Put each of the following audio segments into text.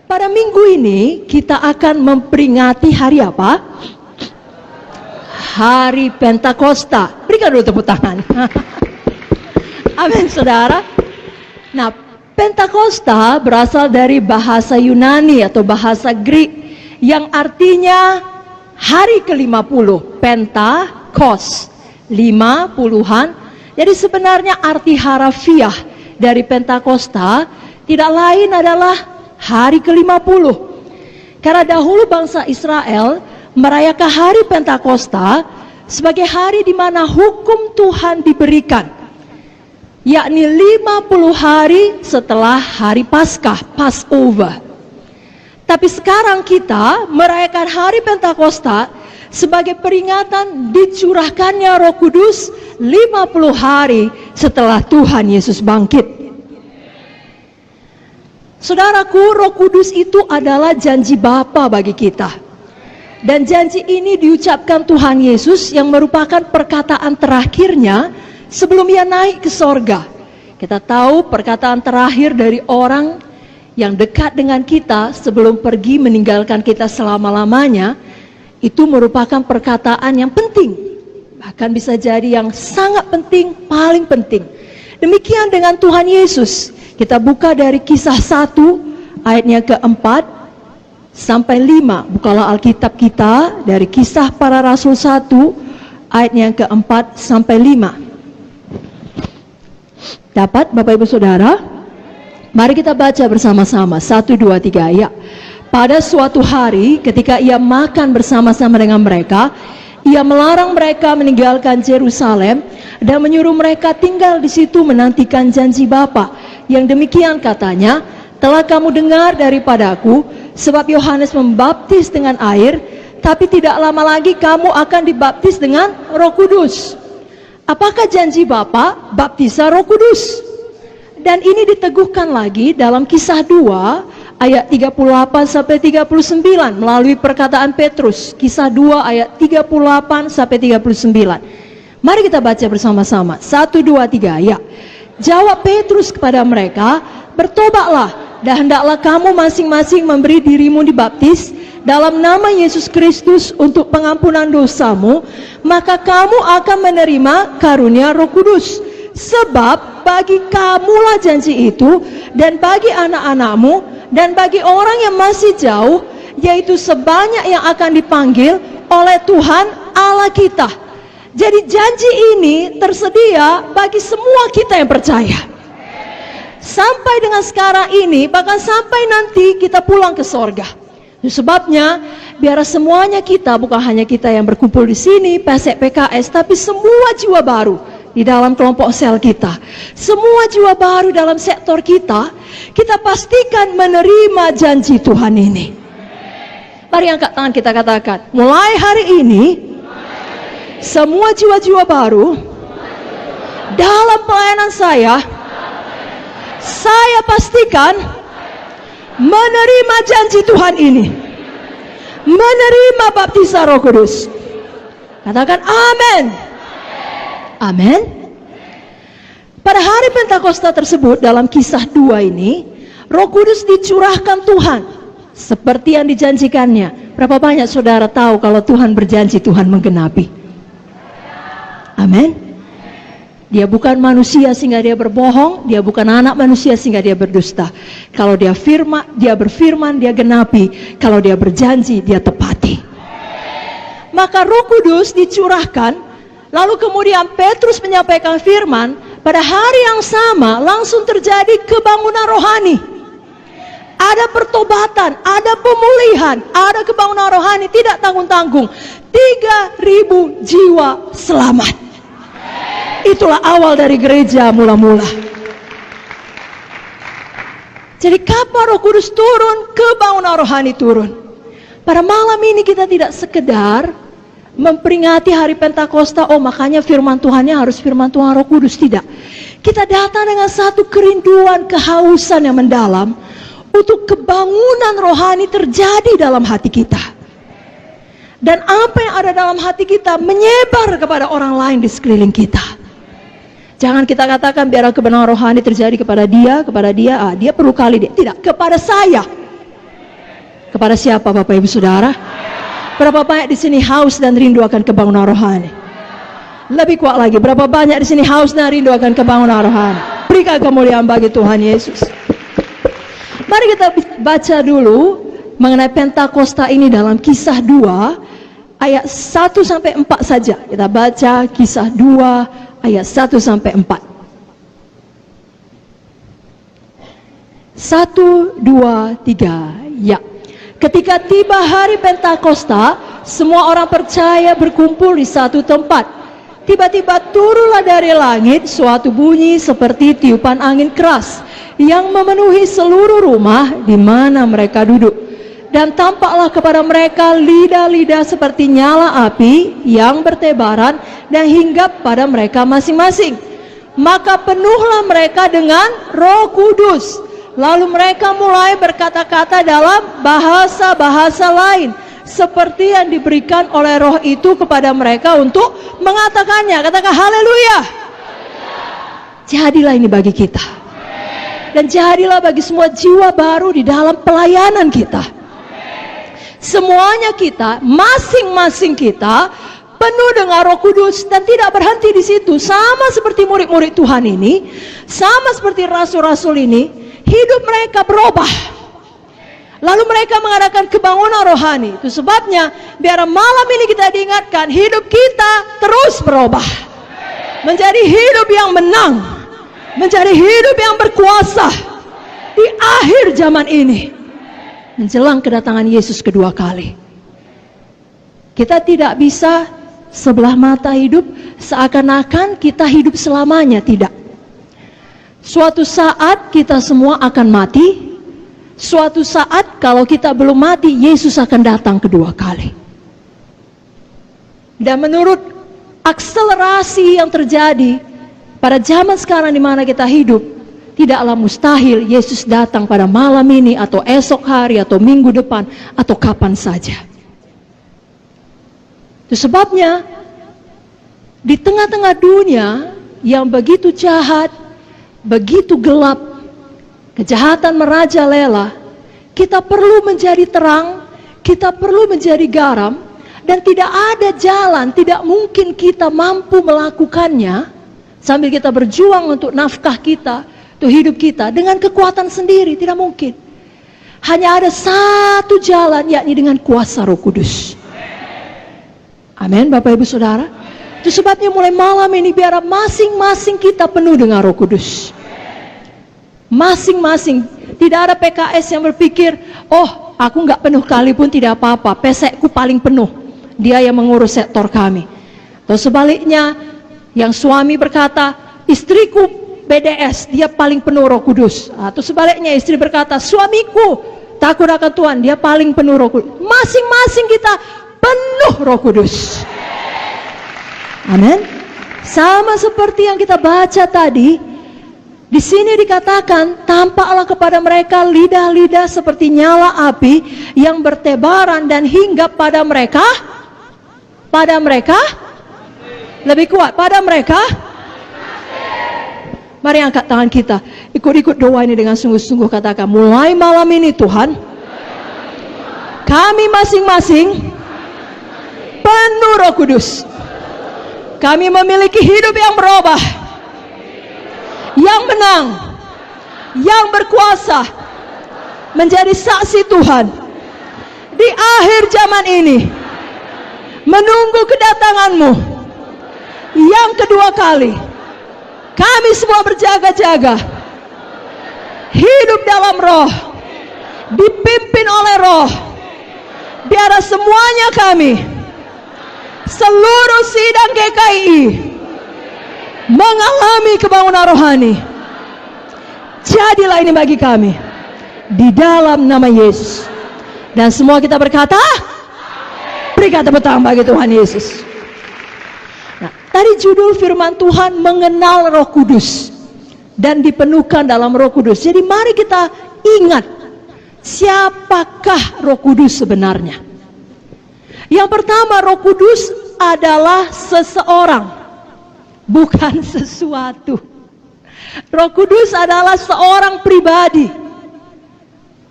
Pada minggu ini kita akan memperingati hari apa? Hari Pentakosta. Berikan dulu tepuk tangan. Amin, saudara. Nah, Pentakosta berasal dari bahasa Yunani atau bahasa Greek yang artinya hari ke-50. Pentakos, 50-an. Jadi sebenarnya arti harafiah dari Pentakosta tidak lain adalah hari ke-50. Karena dahulu bangsa Israel merayakan hari Pentakosta sebagai hari di mana hukum Tuhan diberikan, yakni 50 hari setelah hari Paskah, Passover. Tapi sekarang kita merayakan hari Pentakosta sebagai peringatan dicurahkannya Roh Kudus 50 hari setelah Tuhan Yesus bangkit. Saudaraku, Roh Kudus itu adalah janji Bapa bagi kita. Dan janji ini diucapkan Tuhan Yesus yang merupakan perkataan terakhirnya sebelum ia naik ke sorga. Kita tahu perkataan terakhir dari orang yang dekat dengan kita sebelum pergi meninggalkan kita selama-lamanya, itu merupakan perkataan yang penting. Bahkan bisa jadi yang sangat penting, paling penting. Demikian dengan Tuhan Yesus. Kita buka dari Kisah 1 ayatnya ke-4 sampai 5. Bukalah Alkitab kita dari Kisah Para Rasul 1 ayatnya ke-4 sampai 5. Dapat Bapak Ibu Saudara? Mari kita baca bersama-sama. 1, 2, 3 ya. Pada suatu hari ketika ia makan bersama-sama dengan mereka, ia melarang mereka meninggalkan Yerusalem dan menyuruh mereka tinggal di situ menantikan janji Bapa. Yang demikian katanya, telah kamu dengar daripadaku, sebab Yohanes membaptis dengan air, tapi tidak lama lagi kamu akan dibaptis dengan Roh Kudus. Apakah janji Bapa? Baptisan Roh Kudus. Dan ini diteguhkan lagi dalam Kisah 2 ayat 38 sampai 39 melalui perkataan Petrus. Kisah 2 ayat 38 sampai 39. Mari kita baca bersama-sama. 1, 2, 3 ya. Jawab Petrus kepada mereka, bertobatlah dan hendaklah kamu masing-masing memberi dirimu dibaptis dalam nama Yesus Kristus untuk pengampunan dosamu, maka kamu akan menerima karunia Roh Kudus. Sebab bagi kamulah janji itu, dan bagi anak-anakmu, dan bagi orang yang masih jauh, yaitu sebanyak yang akan dipanggil oleh Tuhan Allah kita. Jadi janji ini tersedia bagi semua kita yang percaya. Sampai dengan sekarang ini, bahkan sampai nanti kita pulang ke sorga. Sebabnya, biar semuanya kita, bukan hanya kita yang berkumpul di sini, PSEK PKS, tapi semua jiwa baru di dalam kelompok sel kita, semua jiwa baru dalam sektor kita, kita pastikan menerima janji Tuhan ini. Mari angkat tangan kita katakan, mulai hari ini, semua jiwa-jiwa baru dalam pelayanan saya pastikan menerima janji Tuhan ini, menerima baptisan Roh Kudus. Katakan amin. Amin. Pada hari Pentakosta tersebut dalam Kisah 2 ini, Roh Kudus dicurahkan Tuhan seperti yang dijanjikannya. Berapa banyak saudara tahu kalau Tuhan berjanji, Tuhan menggenapi? Amin. Dia bukan manusia sehingga dia berbohong, dia bukan anak manusia sehingga dia berdusta. Kalau dia berfirman, dia genapi. Kalau dia berjanji, dia tepati. Maka Roh Kudus dicurahkan, lalu kemudian Petrus menyampaikan firman, pada hari yang sama langsung terjadi kebangunan rohani. Ada pertobatan, ada pemulihan, ada kebangunan rohani, tidak tanggung-tanggung. 3.000 jiwa selamat. Itulah awal dari gereja mula-mula. Jadi kapan Roh Kudus turun, kebangunan rohani turun. Pada malam ini kita tidak sekedar memperingati hari Pentakosta, oh makanya firman Tuhannya harus firman Tuhan Roh Kudus, tidak. Kita datang dengan satu kerinduan, kehausan yang mendalam untuk kebangunan rohani terjadi dalam hati kita. Dan apa yang ada dalam hati kita menyebar kepada orang lain di sekeliling kita. Jangan kita katakan biar kebenaran rohani terjadi kepada dia, dia perlu kali dia. Tidak, kepada saya. Kepada siapa Bapak Ibu Saudara? Berapa banyak di sini haus dan rindu akan kebangunan rohani? Lebih kuat lagi, berapa banyak di sini haus dan rindu akan kebangunan rohani? Berikan kemuliaan bagi Tuhan Yesus. Mari kita baca dulu mengenai Pentakosta ini dalam Kisah 2 ayat 1 sampai 4 saja. Kita baca Kisah 2 ayat 1 sampai 4. 1, 2, 3, ya. Ketika tiba hari Pentakosta, semua orang percaya berkumpul di satu tempat. Tiba-tiba turunlah dari langit suatu bunyi seperti tiupan angin keras yang memenuhi seluruh rumah di mana mereka duduk. Dan tampaklah kepada mereka lidah-lidah seperti nyala api yang bertebaran dan hinggap pada mereka masing-masing. Maka penuhlah mereka dengan Roh Kudus. Lalu mereka mulai berkata-kata dalam bahasa-bahasa lain, seperti yang diberikan oleh Roh itu kepada mereka untuk mengatakannya. Katakan haleluya. Jadilah ini bagi kita, dan jadilah bagi semua jiwa baru di dalam pelayanan kita. Semuanya kita, masing-masing kita penuh dengan Roh Kudus, dan tidak berhenti di situ. Sama seperti murid-murid Tuhan ini, sama seperti rasul-rasul ini, hidup mereka berubah. Lalu mereka mengadakan kebangunan rohani. Itu sebabnya biar malam ini kita diingatkan, hidup kita terus berubah menjadi hidup yang menang, menjadi hidup yang berkuasa di akhir zaman ini, menjelang kedatangan Yesus kedua kali. Kita tidak bisa sebelah mata hidup seakan-akan kita hidup selamanya. Tidak. Suatu saat kita semua akan mati. Suatu saat kalau kita belum mati, Yesus akan datang kedua kali. Dan menurut akselerasi yang terjadi pada zaman sekarang di mana kita hidup, tidaklah mustahil Yesus datang pada malam ini atau esok hari atau minggu depan atau kapan saja. Itu sebabnya di tengah-tengah dunia yang begitu jahat, begitu gelap, kejahatan merajalela, kita perlu menjadi terang, kita perlu menjadi garam, dan tidak ada jalan, tidak mungkin kita mampu melakukannya sambil kita berjuang untuk nafkah kita, untuk hidup kita dengan kekuatan sendiri. Tidak mungkin. Hanya ada satu jalan, yakni dengan kuasa Roh Kudus. Amin, Bapak Ibu Saudara. Itu sebabnya mulai malam ini biar masing-masing kita penuh dengan Roh Kudus. Masing-masing. Tidak ada PKS yang berpikir, oh aku nggak penuh kali pun tidak apa-apa, pesekku paling penuh, dia yang mengurus sektor kami. Atau sebaliknya, yang suami berkata, istriku BDS, dia paling penuh Roh Kudus. Atau sebaliknya, istri berkata, suamiku takut akan Tuhan, dia paling penuh Roh Kudus. Masing-masing kita penuh Roh Kudus. Amin. Sama seperti yang kita baca tadi. Di sini dikatakan, tampaklah kepada mereka lidah-lidah seperti nyala api yang bertebaran dan hinggap pada mereka. Pada mereka? Lebih kuat, pada mereka? Mari angkat tangan kita, ikut-ikut doa ini dengan sungguh-sungguh, katakan, mulai malam ini Tuhan, kami masing-masing penuh Roh Kudus. Kami memiliki hidup yang berubah, yang menang, yang berkuasa, menjadi saksi Tuhan di akhir zaman ini, menunggu kedatangan-Mu yang kedua kali. Kami semua berjaga-jaga, hidup dalam Roh, dipimpin oleh Roh, biar semuanya kami, seluruh sidang GKI, mengalami kebangunan rohani. Jadilah ini bagi kami di dalam nama Yesus. Dan semua kita berkata, berikan tepuk tangan bagi Tuhan Yesus. Nah, tadi judul firman Tuhan mengenal Roh Kudus dan dipenuhkan dalam Roh Kudus. Jadi mari kita ingat, siapakah Roh Kudus sebenarnya? Yang pertama, Roh Kudus adalah seseorang, bukan sesuatu. Roh Kudus adalah seorang pribadi.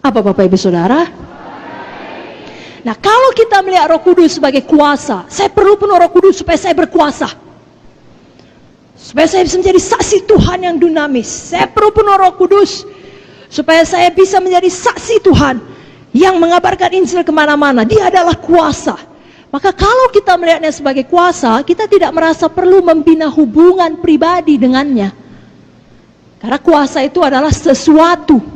Apa Bapak Ibu Saudara? Nah, kalau kita melihat Roh Kudus sebagai kuasa, saya perlu penuh Roh Kudus supaya saya berkuasa, supaya saya bisa menjadi saksi Tuhan yang dinamis. Saya perlu penuh Roh Kudus supaya saya bisa menjadi saksi Tuhan yang mengabarkan Injil kemana-mana. Dia adalah kuasa. Maka kalau kita melihatnya sebagai kuasa, kita tidak merasa perlu membina hubungan pribadi dengannya. Karena kuasa itu adalah sesuatu.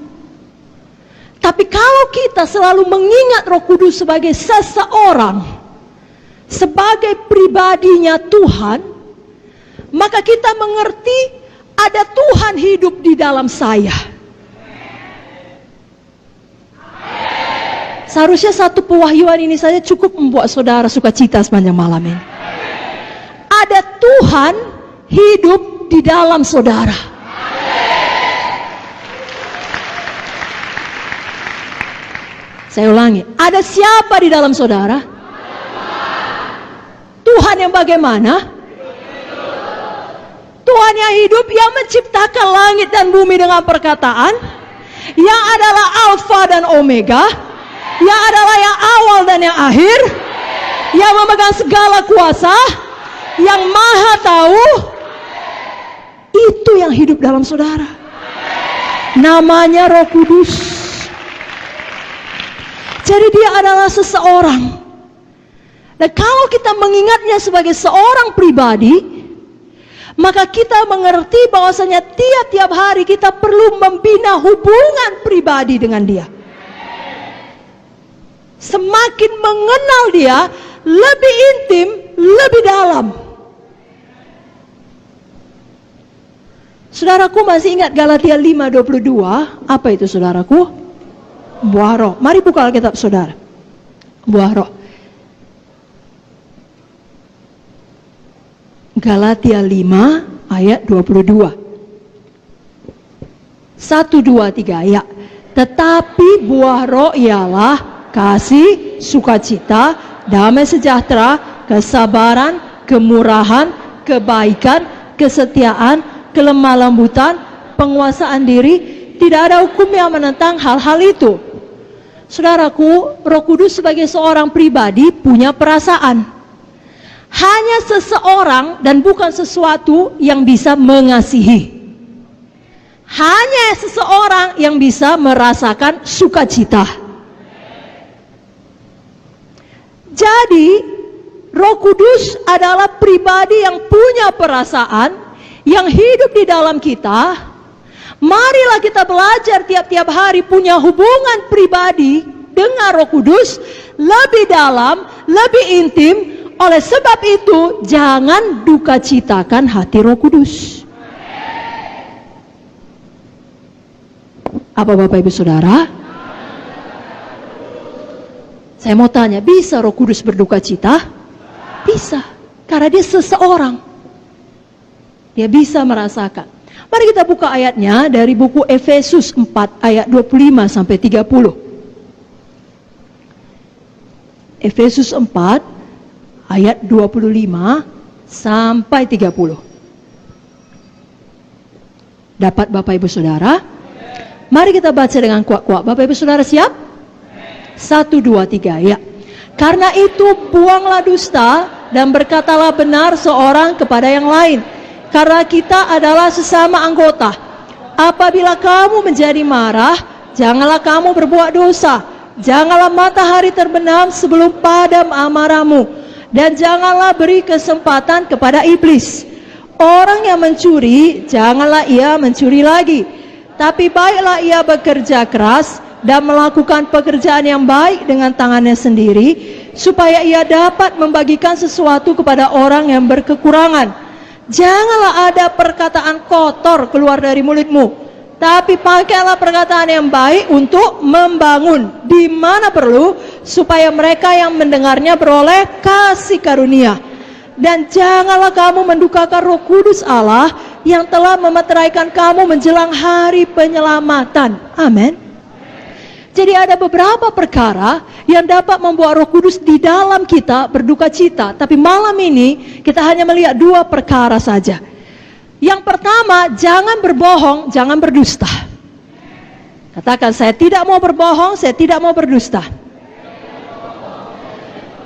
Tapi kalau kita selalu mengingat Roh Kudus sebagai seseorang, sebagai pribadinya Tuhan, maka kita mengerti ada Tuhan hidup di dalam saya. Seharusnya satu pewahyuan ini saja cukup membuat saudara sukacita sepanjang malam ini. Ada Tuhan hidup di dalam saudara. Saya ulangi, ada siapa di dalam saudara? Tuhan yang bagaimana? Tuhan yang hidup, yang menciptakan langit dan bumi dengan perkataan, yang adalah Alfa dan Omega, yang adalah yang awal dan yang akhir, yang memegang segala kuasa, yang maha tahu. Itu yang hidup dalam saudara. Namanya Roh Kudus. Jadi dia adalah seseorang. Dan kalau kita mengingatnya sebagai seorang pribadi, maka kita mengerti bahwasanya tiap-tiap hari kita perlu membina hubungan pribadi dengan dia. Semakin mengenal dia, lebih intim, lebih dalam. Saudaraku masih ingat Galatia 5:22? Apa itu saudaraku? Buah roh. Mari buka Alkitab saudara. Buah roh. Galatia 5 ayat 22. 1, 2, 3 ya. Tetapi buah roh ialah kasih, sukacita, damai sejahtera, kesabaran, kemurahan, kebaikan, kesetiaan, kelemah lembutan, penguasaan diri. Tidak ada hukum yang menentang hal-hal itu. Saudaraku, Roh Kudus sebagai seorang pribadi punya perasaan. Hanya seseorang dan bukan sesuatu yang bisa mengasihi. Hanya seseorang yang bisa merasakan sukacita. Jadi, Roh Kudus adalah pribadi yang punya perasaan, yang hidup di dalam kita. Marilah kita belajar tiap-tiap hari punya hubungan pribadi dengan Roh Kudus lebih dalam, lebih intim. Oleh sebab itu, jangan duka citakan hati Roh Kudus. Apa Bapak Ibu Saudara? Saya mau tanya, bisa Roh Kudus berduka cita? Bisa, karena dia seseorang. Dia bisa merasakan. Mari kita buka ayatnya dari buku Efesus 4 ayat 25 sampai 30. Efesus 4 ayat 25 sampai 30. Dapat Bapak Ibu Saudara? Mari kita baca dengan kuat-kuat. Bapak Ibu Saudara siap? 1, 2, 3 ya. Karena itu buanglah dusta dan berkatalah benar seorang kepada yang lain. Karena kita adalah sesama anggota. Apabila kamu menjadi marah, janganlah kamu berbuat dosa. Janganlah matahari terbenam sebelum padam amarahmu. Dan janganlah beri kesempatan kepada iblis. Orang yang mencuri, janganlah ia mencuri lagi. Tapi baiklah ia bekerja keras dan melakukan pekerjaan yang baik dengan tangannya sendiri, supaya ia dapat membagikan sesuatu kepada orang yang berkekurangan. Janganlah ada perkataan kotor keluar dari mulutmu, tapi pakailah perkataan yang baik untuk membangun di mana perlu, supaya mereka yang mendengarnya beroleh kasih karunia. Dan janganlah kamu mendukakan Roh Kudus Allah yang telah memeteraikan kamu menjelang hari penyelamatan. Amin. Jadi ada beberapa perkara yang dapat membuat Roh Kudus di dalam kita berduka cita. Tapi malam ini kita hanya melihat 2 perkara saja. Yang pertama, jangan berbohong, jangan berdusta. Katakan, saya tidak mau berbohong, saya tidak mau berdusta.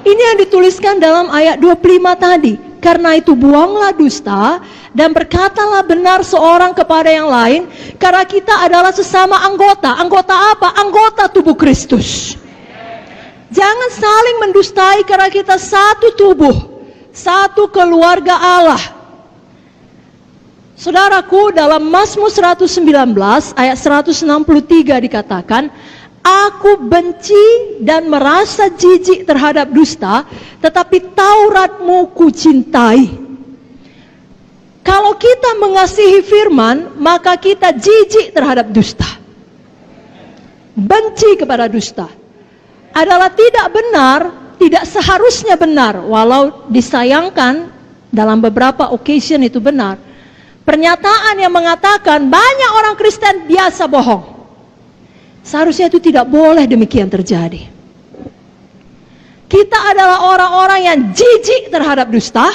Ini yang dituliskan dalam ayat 25 tadi. Karena itu buanglah dusta dan berkatalah benar seorang kepada yang lain, karena kita adalah sesama anggota. Anggota apa? Anggota tubuh Kristus. Jangan saling mendustai karena kita satu tubuh, satu keluarga Allah. Saudaraku, dalam Mazmur 119 ayat 163 dikatakan, aku benci dan merasa jijik terhadap dusta, tetapi Tauratmu ku cintai. Kalau kita mengasihi firman, maka kita jijik terhadap dusta. Benci kepada dusta adalah tidak benar, tidak seharusnya benar, walau disayangkan dalam beberapa occasion itu benar. Pernyataan yang mengatakan banyak orang Kristen biasa bohong. Seharusnya itu tidak boleh demikian terjadi. Kita adalah orang-orang yang jijik terhadap dusta,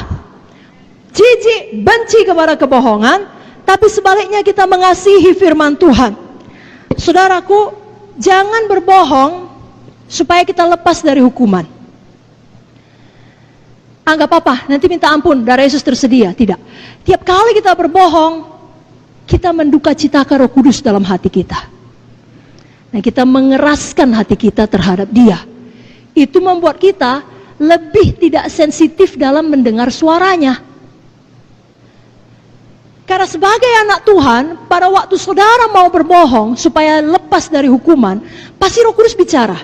jijik, benci kepada kebohongan, tapi sebaliknya kita mengasihi firman Tuhan. Saudaraku, jangan berbohong supaya kita lepas dari hukuman. Anggap apa? Nanti minta ampun, darah Yesus tersedia. Tidak. Tiap kali kita berbohong, kita menduka citakan Roh Kudus dalam hati kita. Nah, kita mengeraskan hati kita terhadap Dia. Itu membuat kita lebih tidak sensitif dalam mendengar suaranya. Karena sebagai anak Tuhan, pada waktu saudara mau berbohong supaya lepas dari hukuman, pasti Roh Kudus bicara.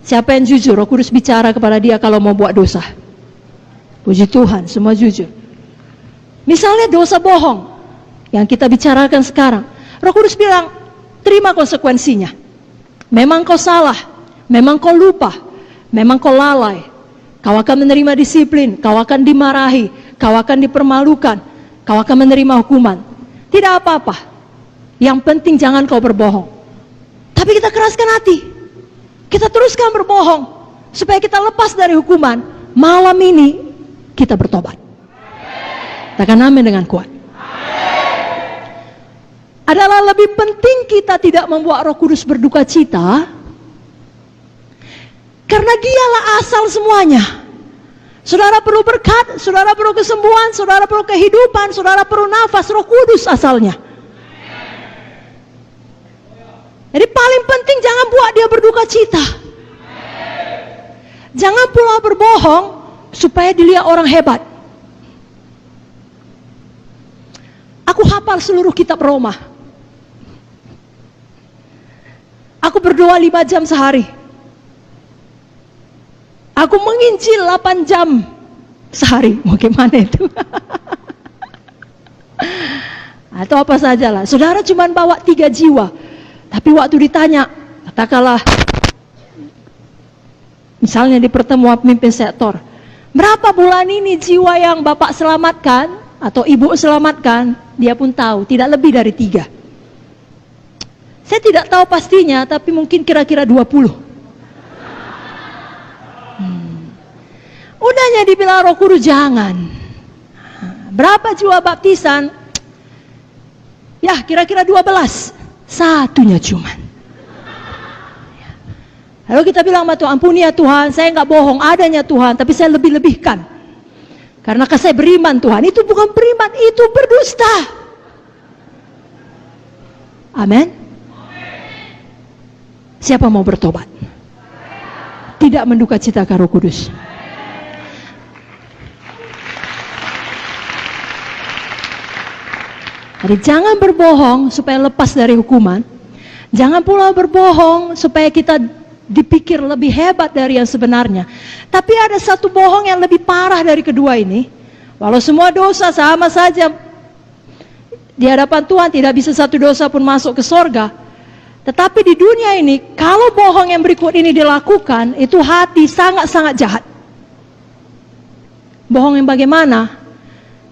Siapa yang jujur? Roh Kudus bicara kepada dia kalau mau buat dosa. Puji Tuhan, semua jujur. Misalnya dosa bohong yang kita bicarakan sekarang, Roh Kudus bilang, terima konsekuensinya. Memang kau salah, memang kau lupa, memang kau lalai. Kau akan menerima disiplin, kau akan dimarahi, kau akan dipermalukan, kau akan menerima hukuman. Tidak apa-apa. Yang penting jangan kau berbohong. Tapi kita keraskan hati. Kita teruskan berbohong supaya kita lepas dari hukuman. Malam ini kita bertobat. Katakan amin dengan kuat. Adalah lebih penting kita tidak membuat Roh Kudus berduka cita, karena Dialah asal semuanya. Saudara perlu berkat, saudara perlu kesembuhan, saudara perlu kehidupan, saudara perlu nafas, Roh Kudus asalnya. Jadi paling penting jangan buat dia berduka cita. Jangan pula berbohong supaya dilihat orang hebat. Aku hafal seluruh kitab Roma. Aku berdoa 5 jam sehari. Aku menginjil 8 jam sehari. Mau gimana itu? Atau apa sajalah. Saudara cuma bawa 3 jiwa. Tapi waktu ditanya, katakanlah, misalnya di pertemuan pemimpin sektor, berapa bulan ini jiwa yang Bapak selamatkan atau Ibu selamatkan? Dia pun tahu, tidak lebih dari 3. Saya tidak tahu pastinya, tapi mungkin kira-kira 20. Udahnya dibilang Roh Kudus jangan. Berapa jiwa baptisan? Ya kira-kira 12. Satunya cuman. Lalu kita bilang sama Tuhan, ampuni ya Tuhan, saya nggak bohong, adanya Tuhan, tapi saya lebih-lebihkan. Karena saya beriman Tuhan, itu bukan beriman, itu berdusta. Amin. Siapa mau bertobat? Tidak menduka citakan Roh Kudus. Jadi jangan berbohong supaya lepas dari hukuman. Jangan pula berbohong supaya kita dipikir lebih hebat dari yang sebenarnya. Tapi ada satu bohong yang lebih parah dari kedua ini. Walau semua dosa sama saja di hadapan Tuhan, tidak bisa satu dosa pun masuk ke sorga. Tetapi di dunia ini, kalau bohong yang berikut ini dilakukan, itu hati sangat-sangat jahat. Bohong yang bagaimana?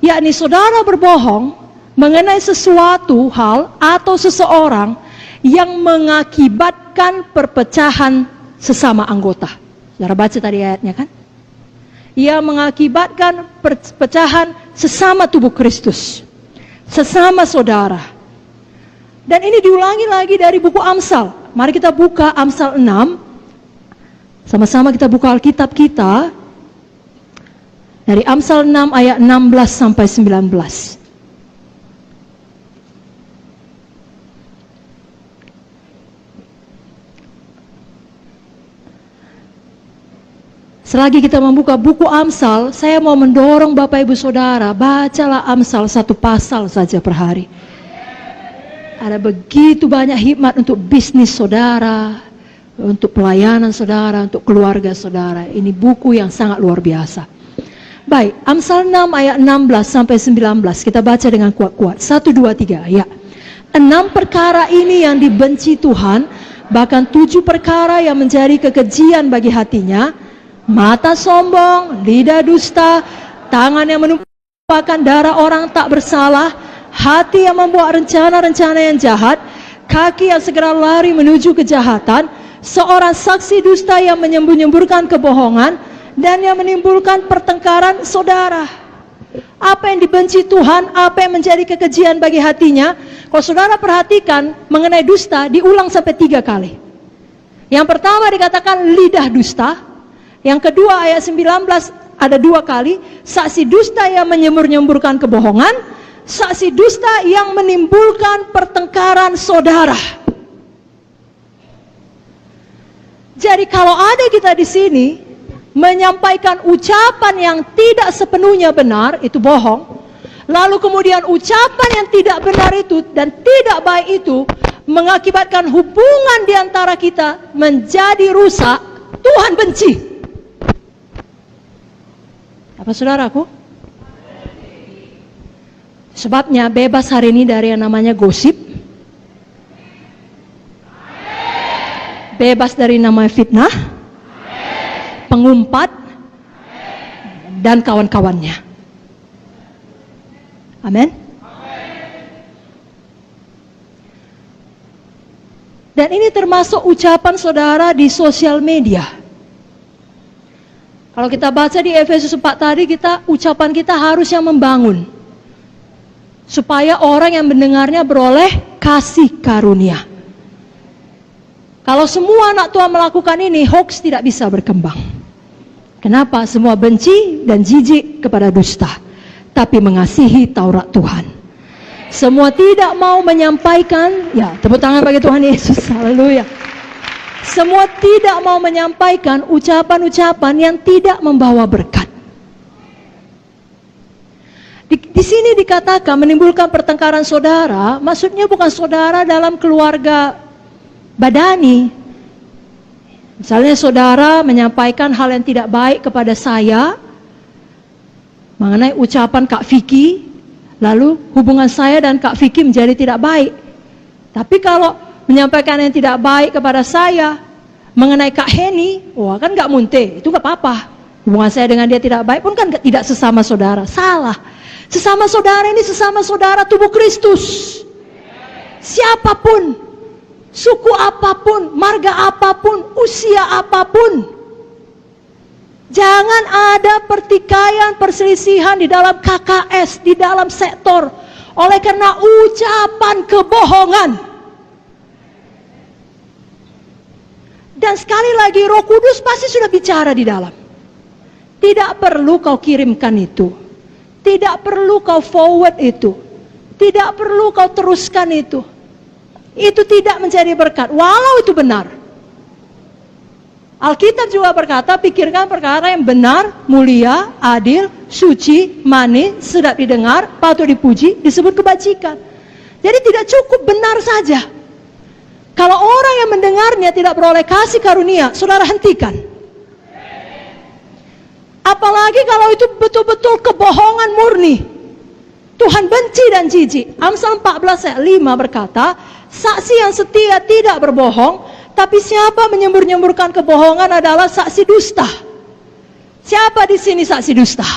Yakni saudara berbohong mengenai sesuatu hal atau seseorang yang mengakibatkan perpecahan sesama anggota. Saudara baca tadi ayatnya kan? Ia mengakibatkan perpecahan sesama tubuh Kristus, sesama saudara. Dan ini diulangi lagi dari buku Amsal. Mari kita buka Amsal 6 Sama-sama kita buka Alkitab kita dari Amsal 6 ayat 16 sampai 19. Selagi kita membuka buku Amsal, saya mau mendorong Bapak Ibu Saudara, bacalah Amsal 1 pasal saja per hari. Ada begitu banyak hikmat untuk bisnis saudara, untuk pelayanan saudara, untuk keluarga saudara. Ini buku yang sangat luar biasa. Baik, Amsal 6 ayat 16 sampai 19, kita baca dengan kuat-kuat. 1, 2, 3, ya. 6 perkara ini yang dibenci Tuhan, bahkan 7 perkara yang menjadi kekejian bagi hatinya: mata sombong, lidah dusta, tangan yang menumpahkan darah orang tak bersalah, hati yang membuat rencana-rencana yang jahat, kaki yang segera lari menuju kejahatan, seorang saksi dusta yang menyembur-nyemburkan kebohongan, dan yang menimbulkan pertengkaran saudara. Apa yang dibenci Tuhan, apa yang menjadi kekejian bagi hatinya? Kalau saudara perhatikan mengenai dusta, diulang sampai 3 kali. Yang pertama dikatakan lidah dusta. Yang kedua ayat 19 ada 2 kali, saksi dusta yang menyembur-nyemburkan kebohongan, saksi dusta yang menimbulkan pertengkaran saudara. Jadi kalau ada kita di sini menyampaikan ucapan yang tidak sepenuhnya benar, itu bohong. Lalu kemudian ucapan yang tidak benar itu dan tidak baik itu mengakibatkan hubungan di antara kita menjadi rusak, Tuhan benci. Apa saudaraku? Sebabnya bebas hari ini dari yang namanya gosip, bebas dari namanya fitnah, pengumpat, dan kawan-kawannya. Amin. Dan ini termasuk ucapan saudara di sosial media. Kalau kita baca di Efesus 4 tadi, ucapan kita harus yang membangun, supaya orang yang mendengarnya beroleh kasih karunia. Kalau semua anak Tuhan melakukan ini, hoax tidak bisa berkembang. Kenapa? Semua benci dan jijik kepada dusta, tapi mengasihi Taurat Tuhan. Semua tidak mau menyampaikan, ya tepuk tangan bagi Tuhan Yesus, haleluya. Semua tidak mau menyampaikan ucapan-ucapan yang tidak membawa berkat. Di sini dikatakan menimbulkan pertengkaran saudara, maksudnya bukan saudara dalam keluarga badani. Misalnya saudara menyampaikan hal yang tidak baik kepada saya mengenai ucapan Kak Vicky, lalu hubungan saya dan Kak Vicky menjadi tidak baik. Tapi kalau menyampaikan yang tidak baik kepada saya mengenai Kak Heni, wah kan gak munte, itu gak apa-apa. Hubungan saya dengan dia tidak baik pun kan tidak sesama saudara. Salah. Sesama saudara ini sesama saudara tubuh Kristus. Siapapun, suku apapun, marga apapun, usia apapun, jangan ada pertikaian, perselisihan di dalam KKS, di dalam sektor, oleh karena ucapan kebohongan. Dan sekali lagi Roh Kudus pasti sudah bicara di dalam. Tidak perlu kau kirimkan itu. Tidak perlu kau forward itu. Tidak perlu kau teruskan itu. Itu tidak menjadi berkat, walau itu benar. Alkitab juga berkata, pikirkan perkara yang benar, mulia, adil, suci, manis, sedap didengar, patut dipuji, disebut kebajikan. Jadi tidak cukup benar saja. Kalau orang yang mendengarnya tidak beroleh kasih karunia, saudara hentikan. Apalagi kalau itu betul-betul kebohongan murni. Tuhan benci dan jijik. Amsal 14 ayat 5 berkata, saksi yang setia tidak berbohong, tapi siapa menyembur-nyemburkan kebohongan adalah saksi dusta. Siapa di sini saksi dusta?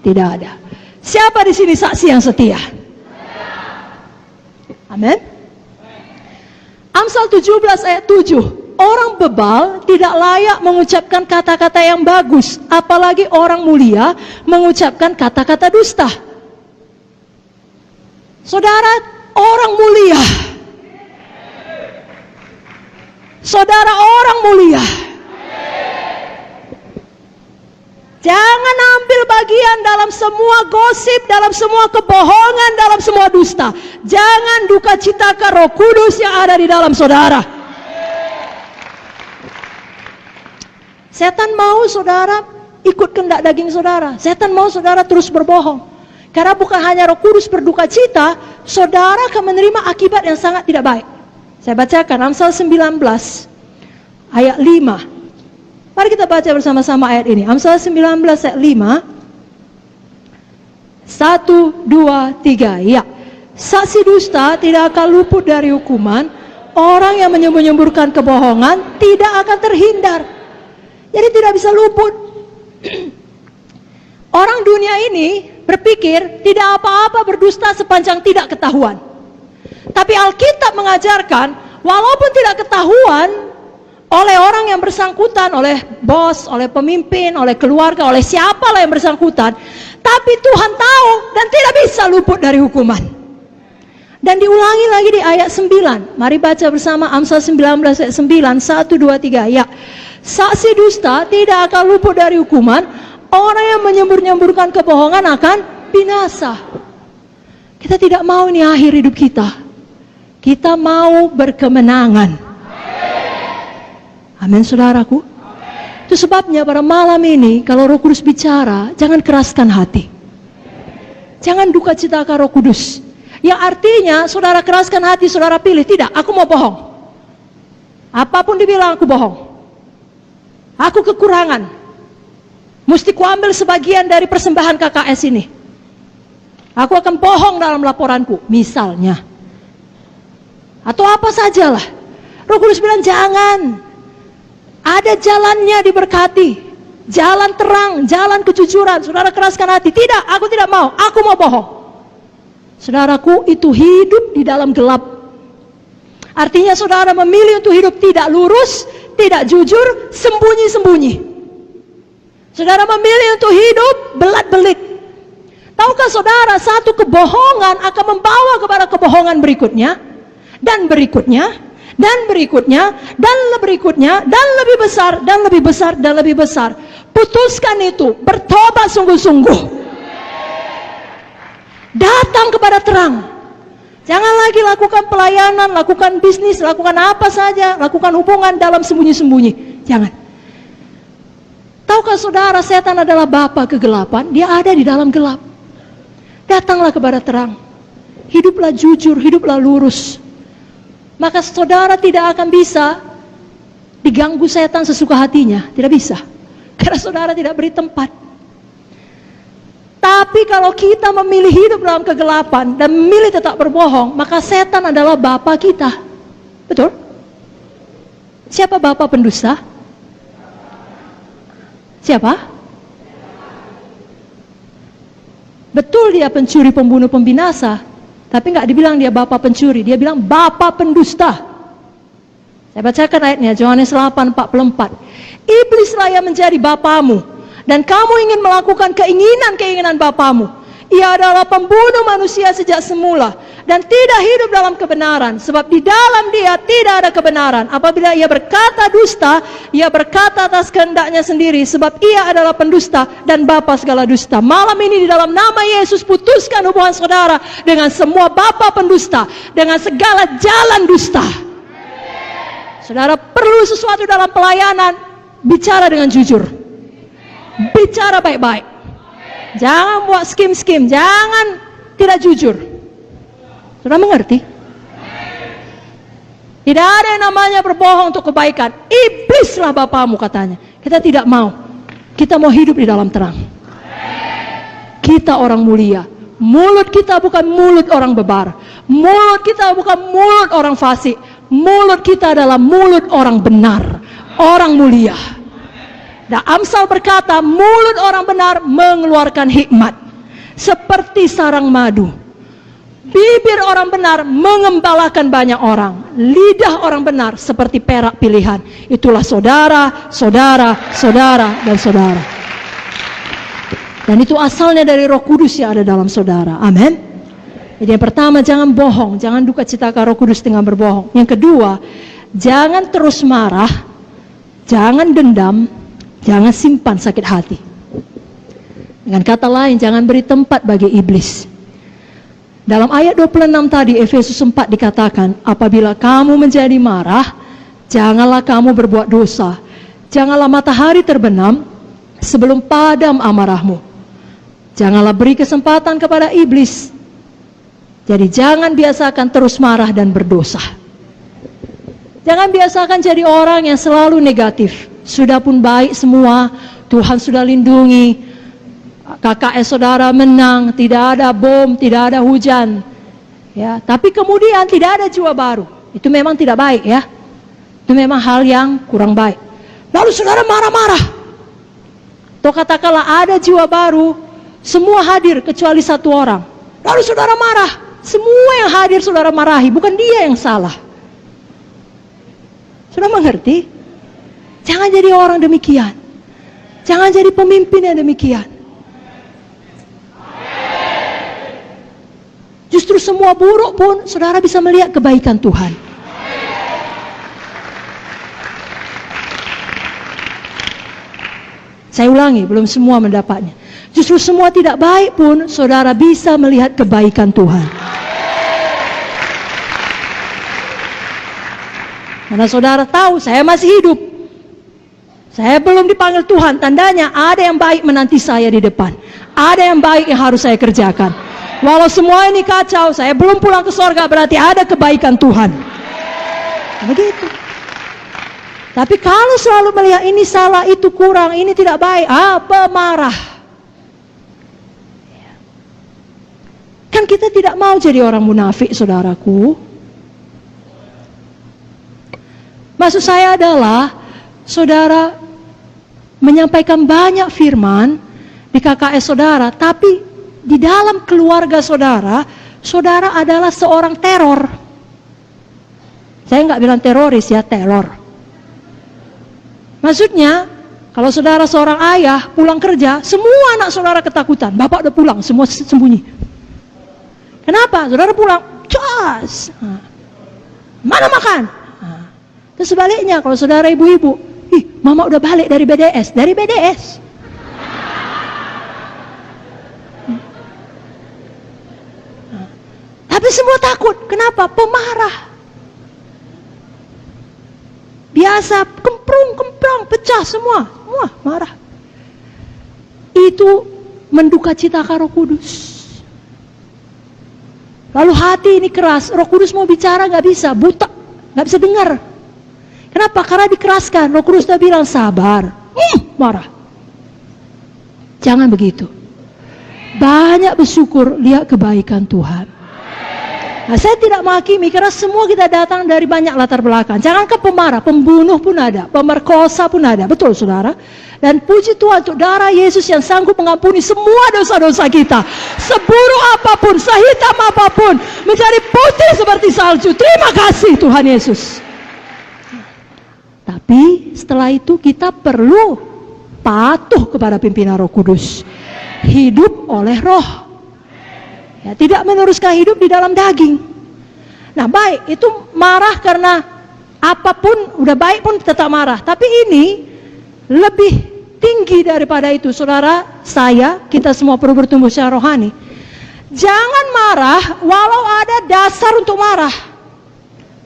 Tidak ada. Siapa di sini saksi yang setia? Amin. Amsal 17 ayat 7. Orang bebal tidak layak mengucapkan kata-kata yang bagus, apalagi orang mulia mengucapkan kata-kata dusta. Saudara, orang mulia, saudara orang mulia, Jangan ambil bagian dalam semua gosip, dalam semua kebohongan, dalam semua dusta. Jangan duka citakan Roh Kudus yang ada di dalam saudara. Setan mau saudara ikut kehendak daging saudara. Setan mau saudara terus berbohong. Karena bukan hanya Roh Kudus berduka cita, saudara akan menerima akibat yang sangat tidak baik. Saya bacakan Amsal 19 ayat 5. Mari kita baca bersama-sama ayat ini. Amsal 19 ayat 5. 1, 2, 3. Ya. Saksi dusta tidak akan luput dari hukuman. Orang yang menyembur-nyemburkan kebohongan tidak akan terhindar. Jadi tidak bisa luput. Orang dunia ini berpikir tidak apa-apa berdusta sepanjang tidak ketahuan. Tapi Alkitab mengajarkan walaupun tidak ketahuan oleh orang yang bersangkutan, oleh bos, oleh pemimpin, oleh keluarga, oleh siapalah yang bersangkutan, tapi Tuhan tahu dan tidak bisa luput dari hukuman. Dan diulangi lagi di ayat 9. Mari baca bersama Amsal 19 ayat 9. 1, 2, 3. Ya. Saksi dusta tidak akan luput dari hukuman. Orang yang menyembur-nyemburkan kebohongan akan binasa. Kita tidak mau ini akhir hidup kita. Kita mau berkemenangan. Amin saudaraku. Itu sebabnya pada malam ini kalau Roh Kudus bicara, jangan keraskan hati. Jangan duka citakan Roh Kudus. Yang artinya saudara keraskan hati, saudara pilih, tidak, aku mau bohong. Apapun dibilang aku bohong. Aku kekurangan. Mesti kuambil sebagian dari persembahan KKS ini. Aku akan bohong dalam laporanku, misalnya. Atau apa sajalah. Roh Kudus bilang jangan. Ada jalannya diberkati, jalan terang, jalan kejujuran. Saudara keraskan hati, tidak, aku tidak mau, aku mau bohong. Saudaraku, itu hidup di dalam gelap. Artinya saudara memilih untuk hidup tidak lurus, tidak jujur, sembunyi-sembunyi. Saudara memilih untuk hidup belat-belit. Tahukah saudara, satu kebohongan akan membawa kepada kebohongan berikutnya, dan berikutnya, dan berikutnya, dan berikutnya, dan lebih besar, dan lebih besar, dan lebih besar. Putuskan itu, bertobat sungguh-sungguh. Datang kepada terang. Jangan lagi lakukan pelayanan, lakukan bisnis, lakukan apa saja, lakukan hubungan dalam sembunyi-sembunyi. Jangan. Tahukah saudara, setan adalah bapa kegelapan, dia ada di dalam gelap. Datanglah kepada terang. Hiduplah jujur, hiduplah lurus. Maka saudara tidak akan bisa diganggu setan sesuka hatinya. Tidak bisa. Karena saudara tidak beri tempat. Tapi kalau kita memilih hidup dalam kegelapan dan memilih tetap berbohong, maka setan adalah bapa kita. Betul? Siapa bapa pendusta? Siapa? Betul dia pencuri, pembunuh, pembinasa. Tapi nggak dibilang dia bapak pencuri, dia bilang bapak pendusta. Saya bacakan ayatnya, Yohanes 8:44. Iblislah yang menjadi bapamu, dan kamu ingin melakukan keinginan-keinginan bapamu. Ia adalah pembunuh manusia sejak semula, dan tidak hidup dalam kebenaran, sebab di dalam dia tidak ada kebenaran. Apabila ia berkata dusta, ia berkata atas kehendaknya sendiri, sebab ia adalah pendusta dan bapa segala dusta. Malam ini di dalam nama Yesus, putuskan hubungan saudara dengan semua bapa pendusta, dengan segala jalan dusta. Saudara perlu sesuatu dalam pelayanan, bicara dengan jujur, bicara baik-baik. Jangan buat skim-skim, jangan tidak jujur. Saudara mengerti? Tidak ada yang namanya berbohong untuk kebaikan. Iblislah bapamu katanya. Kita tidak mau. Kita mau hidup di dalam terang. Kita orang mulia. Mulut kita bukan mulut orang bebar. Mulut kita bukan mulut orang fasik. Mulut kita adalah mulut orang benar, orang mulia. Dan Amsal berkata, mulut orang benar mengeluarkan hikmat seperti sarang madu. Bibir orang benar mengembalakan banyak orang. Lidah orang benar seperti perak pilihan. Itulah saudara, saudara, saudara, dan saudara. Dan itu asalnya dari Roh Kudus yang ada dalam saudara. Amin. Jadi yang pertama, jangan bohong, jangan duka citakan Roh Kudus dengan berbohong. Yang kedua, jangan terus marah, jangan dendam, jangan simpan sakit hati. Dengan kata lain, jangan beri tempat bagi iblis. Dalam ayat 26 tadi, Efesus 4 dikatakan, apabila kamu menjadi marah, janganlah kamu berbuat dosa. Janganlah matahari terbenam sebelum padam amarahmu. Janganlah beri kesempatan kepada iblis. Jadi jangan biasakan terus marah dan berdosa. Jangan biasakan jadi orang yang selalu negatif. Sudah pun baik semua, Tuhan sudah lindungi, KKS saudara menang, tidak ada bom, tidak ada hujan, ya. Tapi kemudian tidak ada jiwa baru. Itu memang tidak baik, ya. Itu memang hal yang kurang baik. Lalu saudara marah-marah. Atau katakanlah ada jiwa baru, semua hadir kecuali satu orang. Lalu saudara marah, semua yang hadir saudara marahi, bukan dia yang salah. Saudara mengerti? Jangan jadi orang demikian. Jangan jadi pemimpin yang demikian. Justru semua buruk pun saudara bisa melihat kebaikan Tuhan. Saya ulangi, belum semua mendapatnya. Justru semua tidak baik pun saudara bisa melihat kebaikan Tuhan. Karena saudara tahu saya masih hidup. Saya belum dipanggil Tuhan, tandanya ada yang baik menanti saya di depan. Ada yang baik yang harus saya kerjakan. Walau semua ini kacau, saya belum pulang ke sorga, berarti ada kebaikan Tuhan. Begitu. Tapi kalau selalu melihat ini salah, itu kurang, ini tidak baik, pemarah. Kan kita tidak mau jadi orang munafik, saudaraku. Maksud saya adalah, saudara menyampaikan banyak firman di KKS saudara, tapi di dalam keluarga saudara, saudara adalah seorang teror. Saya nggak bilang teroris ya, teror. Maksudnya, kalau saudara seorang ayah pulang kerja, semua anak saudara ketakutan. Bapak udah pulang, semua sembunyi. Kenapa? Saudara pulang, cas. Mana makan? Terus sebaliknya, kalau saudara ibu-ibu, mama udah balik dari BDS, dari BDS. Tapi semua takut. Kenapa? Pemarah. Biasa kemprung, pecah semua marah. Itu menduka citakan Roh Kudus. Lalu hati ini keras, Roh Kudus mau bicara nggak bisa, buta, nggak bisa dengar. Kenapa? Karena dikeraskan. Roh Kudus sudah bilang sabar, marah. Jangan begitu. Banyak bersyukur lihat kebaikan Tuhan. Nah, saya tidak menghakimi karena semua kita datang dari banyak latar belakang. Jangankan pemarah, pembunuh pun ada, pemerkosa pun ada, betul saudara. Dan puji Tuhan untuk darah Yesus yang sanggup mengampuni semua dosa-dosa kita. Seburuk apapun, sehitam apapun, menjadi putih seperti salju. Terima kasih Tuhan Yesus. Tapi setelah itu kita perlu patuh kepada pimpinan Roh Kudus. Hidup oleh Roh. Ya, tidak meneruskan hidup di dalam daging. Nah baik, itu marah karena apapun, udah baik pun tetap marah. Tapi ini lebih tinggi daripada itu, saudara, saya, kita semua perlu bertumbuh secara rohani. Jangan marah walau ada dasar untuk marah.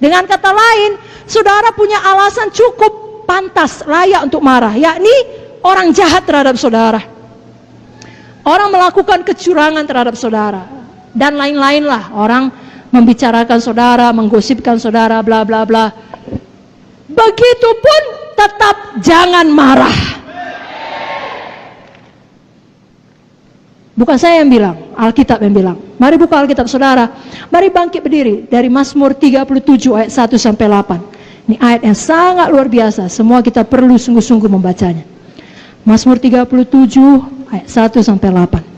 Dengan kata lain, saudara punya alasan cukup pantas, layak untuk marah, yakni orang jahat terhadap saudara. Orang melakukan kecurangan terhadap saudara. Dan lain-lain lah, orang membicarakan saudara, menggosipkan saudara, bla bla bla. Begitupun tetap jangan marah. Bukan saya yang bilang, Alkitab yang bilang. Mari buka Alkitab saudara. Mari bangkit berdiri dari Mazmur 37 ayat 1 sampai 8. Ini ayat yang sangat luar biasa. Semua kita perlu sungguh-sungguh membacanya. Mazmur 37 ayat 1 sampai 8.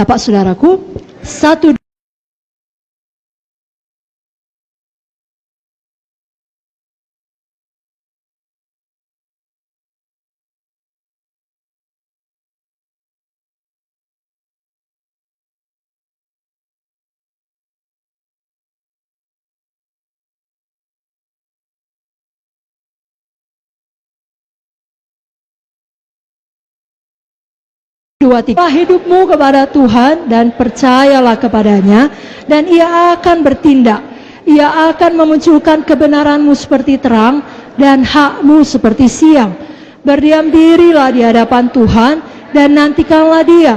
Dapat saudaraku, 1 2, 3. Hidupmu kepada Tuhan dan percayalah kepadanya, dan Ia akan bertindak. Ia akan memunculkan kebenaranmu seperti terang dan hakmu seperti siang. Berdiam dirilah di hadapan Tuhan dan nantikanlah Dia.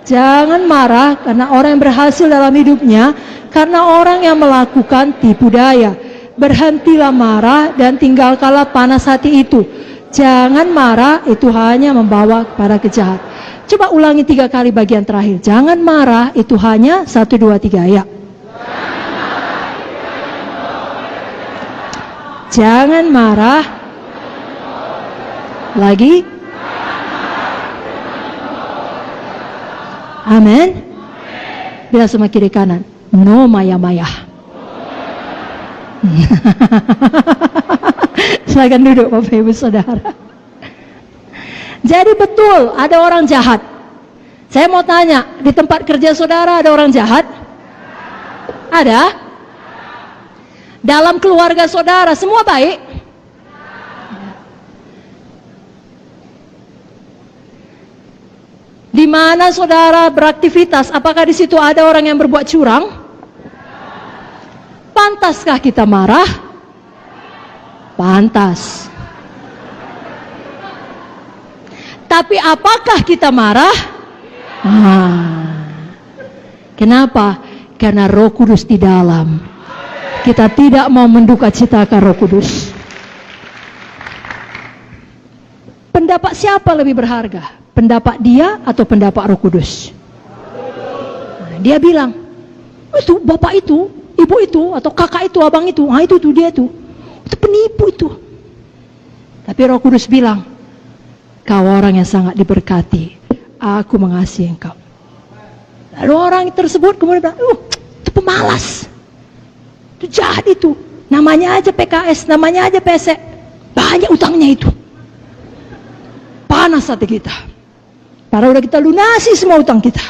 Jangan marah karena orang yang berhasil dalam hidupnya, karena orang yang melakukan tipu daya. Berhentilah marah dan tinggalkanlah panas hati itu. Jangan marah, itu hanya membawa kepada kejahatan. Coba ulangi 3 kali bagian terakhir. Jangan marah, itu hanya 1, 2, 3 ya. Jangan marah. Lagi. Amin. Bila sama kiri kanan. No maya-maya. Silakan duduk Bapak Ibu Saudara. Jadi betul ada orang jahat. Saya mau tanya, di tempat kerja saudara ada orang jahat? Ada? Dalam keluarga saudara semua baik? Di mana saudara beraktivitas, apakah di situ ada orang yang berbuat curang? Pantaskah kita marah? Pantas. Tapi apakah kita marah? Kenapa? Karena Roh Kudus di dalam. Kita tidak mau mendukacitakan Roh Kudus. Pendapat siapa lebih berharga? Pendapat dia atau pendapat Roh Kudus? Dia bilang, itu bapak itu, ibu itu, atau kakak itu, abang itu, itu dia itu penipu itu. Tapi Roh Kudus bilang, kau orang yang sangat diberkati, aku mengasihi engkau. Lalu orang tersebut kemudian bilang, itu pemalas, itu jahat itu, namanya aja PKS, namanya aja PSE, banyak utangnya itu. Panas hati kita, padahal udah kita lunasi semua utang kita.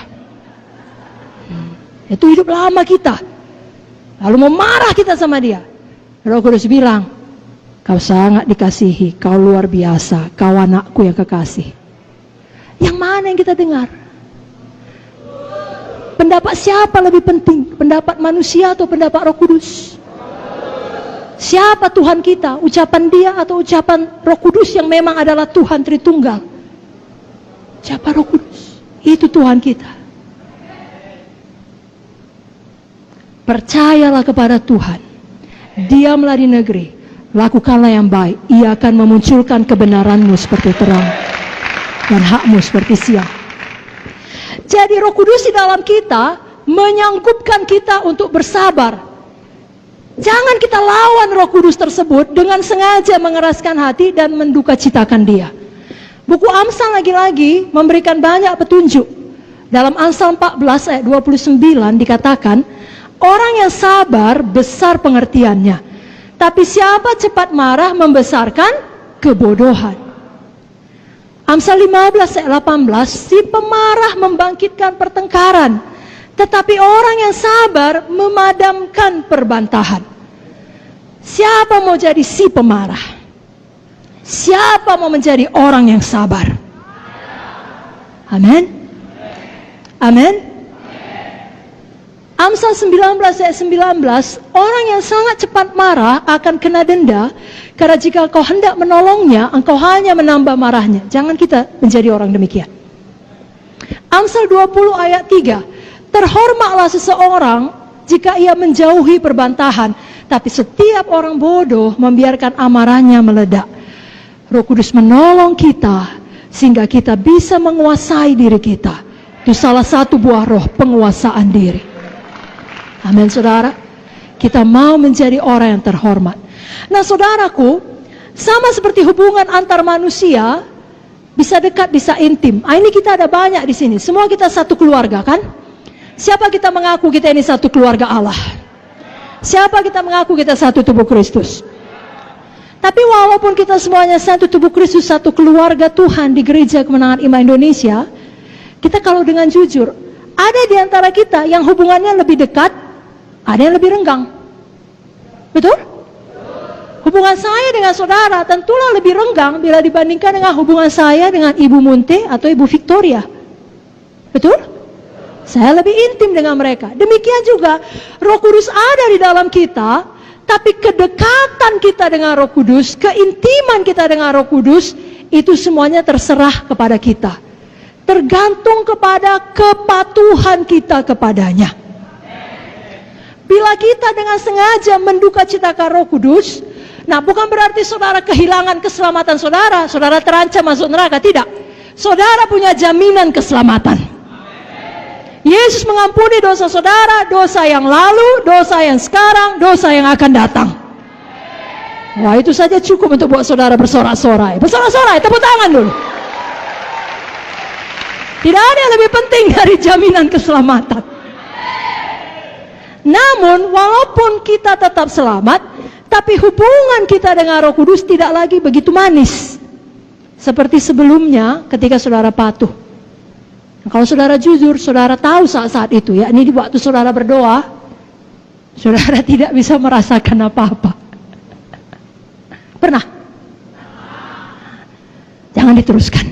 Itu hidup lama kita. Lalu memarah kita sama dia. Roh Kudus bilang, kau sangat dikasihi, kau luar biasa, kau anakku yang kekasih. Yang mana yang kita dengar? Pendapat siapa lebih penting? Pendapat manusia atau pendapat Roh Kudus? Siapa Tuhan kita? Ucapan dia atau ucapan Roh Kudus yang memang adalah Tuhan Tritunggal? Siapa Roh Kudus? Itu Tuhan kita. Percayalah kepada Tuhan. Diamlah di negeri. Lakukanlah yang baik. Ia akan memunculkan kebenaranmu seperti terang dan hakmu seperti siang. Jadi Roh Kudus di dalam kita menyanggupkan kita untuk bersabar. Jangan kita lawan Roh Kudus tersebut dengan sengaja mengeraskan hati dan mendukacitakan dia. Buku Amsal lagi-lagi memberikan banyak petunjuk. Dalam Amsal 14 ayat 29 dikatakan, orang yang sabar besar pengertiannya, tapi siapa cepat marah membesarkan kebodohan. Amsal 15 ayat 18, si pemarah membangkitkan pertengkaran, tetapi orang yang sabar memadamkan perbantahan. Siapa mau jadi si pemarah? Siapa mau menjadi orang yang sabar? Amin. Amin. Amsal 19 ayat 19, orang yang sangat cepat marah akan kena denda, karena jika kau hendak menolongnya, engkau hanya menambah marahnya. Jangan kita menjadi orang demikian. Amsal 20 ayat 3, terhormatlah seseorang jika ia menjauhi perbantahan, tapi setiap orang bodoh membiarkan amarahnya meledak. Roh Kudus menolong kita sehingga kita bisa menguasai diri kita. Itu salah satu buah roh, penguasaan diri. Amin saudara. Kita mau menjadi orang yang terhormat. Nah saudaraku, sama seperti hubungan antar manusia, bisa dekat, bisa intim. Ini kita ada banyak di sini. Semua kita satu keluarga kan? Siapa kita mengaku kita ini satu keluarga Allah? Siapa kita mengaku kita satu tubuh Kristus? Tapi walaupun kita semuanya satu tubuh Kristus, satu keluarga Tuhan di Gereja Kemenangan Iman Indonesia, kita kalau dengan jujur, ada di antara kita yang hubungannya lebih dekat, ada yang lebih renggang. Betul? Hubungan saya dengan saudara tentulah lebih renggang bila dibandingkan dengan hubungan saya dengan Ibu Munte atau Ibu Victoria. Betul? Saya lebih intim dengan mereka. Demikian juga Roh Kudus ada di dalam kita, tapi kedekatan kita dengan Roh Kudus, keintiman kita dengan Roh Kudus, itu semuanya terserah kepada kita. Tergantung kepada kepatuhan kita kepadanya. Bila kita dengan sengaja menduka citakan Roh Kudus, nah bukan berarti saudara kehilangan keselamatan saudara, saudara terancam masuk neraka, tidak. Saudara punya jaminan keselamatan. Yesus mengampuni dosa saudara, dosa yang lalu, dosa yang sekarang, dosa yang akan datang. Wah, itu saja cukup untuk buat saudara bersorak-sorai. Bersorak-sorai, tepuk tangan dulu. Tidak ada yang lebih penting dari jaminan keselamatan. Namun, walaupun kita tetap selamat, tapi hubungan kita dengan Roh Kudus tidak lagi begitu manis seperti sebelumnya ketika saudara patuh. Nah, kalau saudara jujur, saudara tahu saat-saat itu, ya, ini di waktu saudara berdoa, saudara tidak bisa merasakan apa-apa. Pernah? Jangan diteruskan.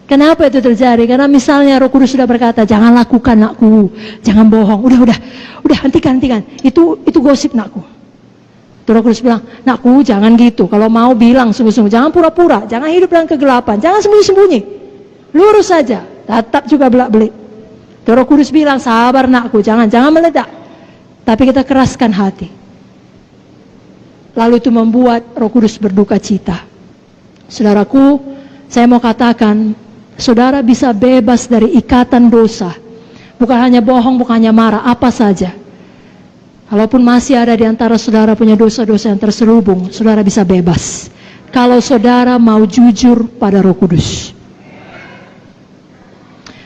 Kenapa itu terjadi? Karena misalnya Roh Kudus sudah berkata, jangan lakukan nakku, jangan bohong. Udah, hentikan. Itu gosip nakku. Roh Kudus bilang, nakku jangan gitu. Kalau mau bilang sungguh-sungguh, jangan pura-pura, jangan hidup dalam kegelapan, jangan sembunyi-sembunyi. Lurus saja, tetap juga belak-belik. Roh Kudus bilang, sabar nakku, jangan meledak. Tapi kita keraskan hati. Lalu itu membuat Roh Kudus berduka cita. Saudaraku, saya mau katakan, saudara bisa bebas dari ikatan dosa. Bukan hanya bohong, bukan hanya marah, apa saja. Kalaupun masih ada di antara saudara punya dosa-dosa yang terselubung, saudara bisa bebas. Kalau saudara mau jujur pada Roh Kudus.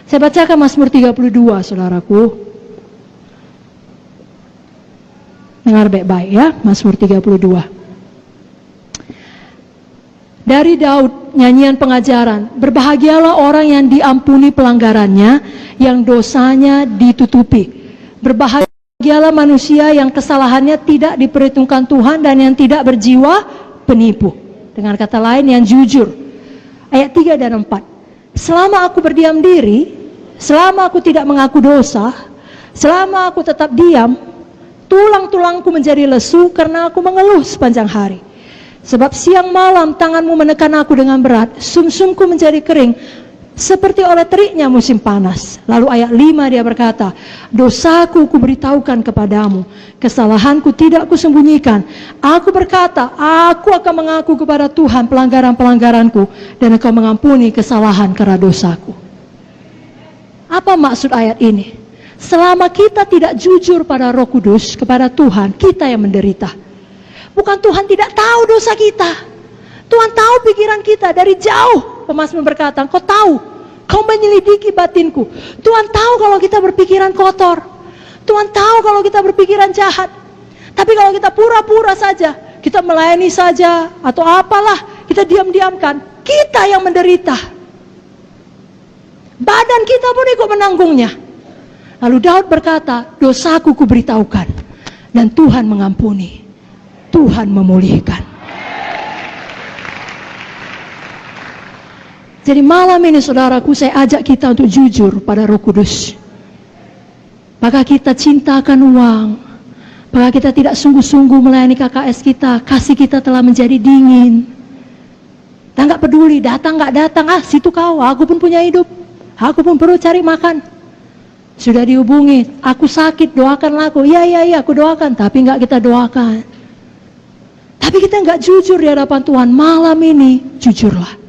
Saya bacakan Mazmur 32, saudaraku. Dengar baik-baik ya, Mazmur 32. Dari Daud, nyanyian pengajaran, berbahagialah orang yang diampuni pelanggarannya, yang dosanya ditutupi. Berbahagialah manusia yang kesalahannya tidak diperhitungkan Tuhan dan yang tidak berjiwa penipu. Dengan kata lain, yang jujur. Ayat 3 dan 4. Selama aku berdiam diri, selama aku tidak mengaku dosa, selama aku tetap diam, tulang-tulangku menjadi lesu karena aku mengeluh sepanjang hari. Sebab siang malam tanganmu menekan aku dengan berat, sumsumku menjadi kering, seperti oleh teriknya musim panas. Lalu ayat 5 dia berkata, dosaku kuberitahukan kepadamu, kesalahanku tidak kusembunyikan. Aku berkata, aku akan mengaku kepada Tuhan pelanggaran-pelanggaranku, dan Engkau mengampuni kesalahan karena dosaku. Apa maksud ayat ini? Selama kita tidak jujur pada Roh Kudus, kepada Tuhan, kita yang menderita. Bukan Tuhan tidak tahu dosa kita. Tuhan tahu pikiran kita dari jauh. Pemazmur berkata, Kau tahu, Kau menyelidiki batinku. Tuhan tahu kalau kita berpikiran kotor. Tuhan tahu kalau kita berpikiran jahat. Tapi kalau kita pura-pura saja, kita melayani saja, atau apalah, kita diam-diamkan, kita yang menderita. Badan kita pun ikut menanggungnya. Lalu Daud berkata, dosaku kuberitahukan, dan Tuhan mengampuni. Tuhan memulihkan. Jadi malam ini saudaraku, saya ajak kita untuk jujur pada Roh Kudus. Maka kita cintakan uang, maka kita tidak sungguh-sungguh melayani KKS kita, kasih kita telah menjadi dingin. Kita nggak peduli, datang nggak datang, situ kau, aku pun punya hidup, aku pun perlu cari makan. Sudah dihubungi, aku sakit, doakanlah aku. Iya, aku doakan, tapi nggak kita doakan. Tapi kita nggak jujur di hadapan Tuhan. Malam ini, jujurlah.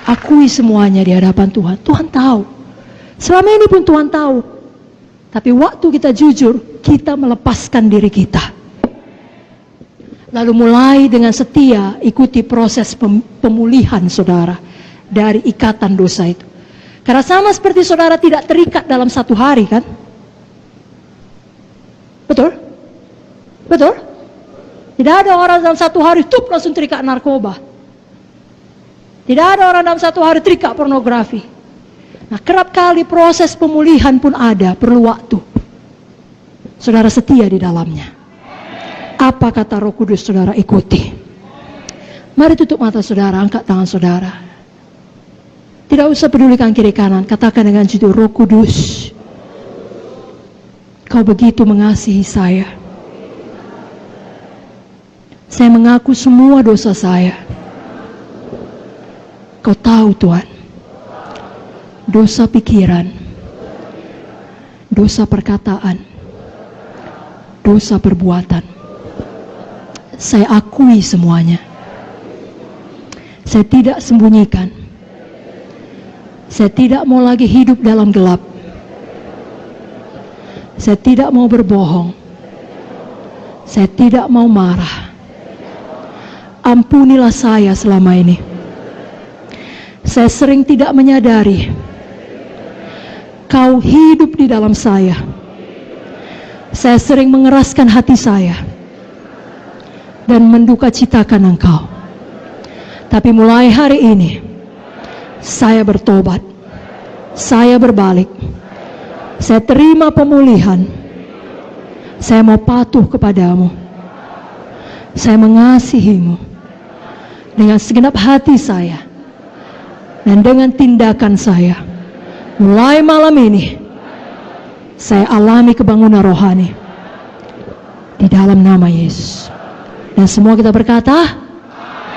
Akui semuanya di hadapan Tuhan. Tuhan tahu. Selama ini pun Tuhan tahu. Tapi waktu kita jujur, kita melepaskan diri kita. Lalu mulai dengan setia ikuti proses pemulihan saudara dari ikatan dosa itu. Karena sama seperti saudara tidak terikat dalam satu hari, kan? Betul? Betul? Tidak ada orang dalam satu hari langsung terikat narkoba. Tidak ada orang dalam satu hari terikat pornografi. Nah, kerap kali proses pemulihan pun ada, perlu waktu. Saudara setia di dalamnya. Apa kata Roh Kudus, saudara ikuti. Mari tutup mata saudara, angkat tangan saudara. Tidak usah pedulikan kiri kanan, katakan dengan jujur, Roh Kudus, Kau begitu mengasihi saya. Saya mengaku semua dosa saya. Kau tahu Tuhan, dosa pikiran, dosa perkataan, dosa perbuatan. Saya akui semuanya. Saya tidak sembunyikan. Saya tidak mau lagi hidup dalam gelap. Saya tidak mau berbohong. Saya tidak mau marah. Ampunilah saya selama ini. Saya sering tidak menyadari Kau hidup di dalam saya. Saya sering mengeraskan hati saya dan mendukacitakan Engkau. Tapi mulai hari ini saya bertobat. Saya berbalik. Saya terima pemulihan. Saya mau patuh kepadamu. Saya mengasihimu dengan segenap hati saya dan dengan tindakan saya. Mulai malam ini saya alami kebangunan rohani di dalam nama Yesus. Dan semua kita berkata,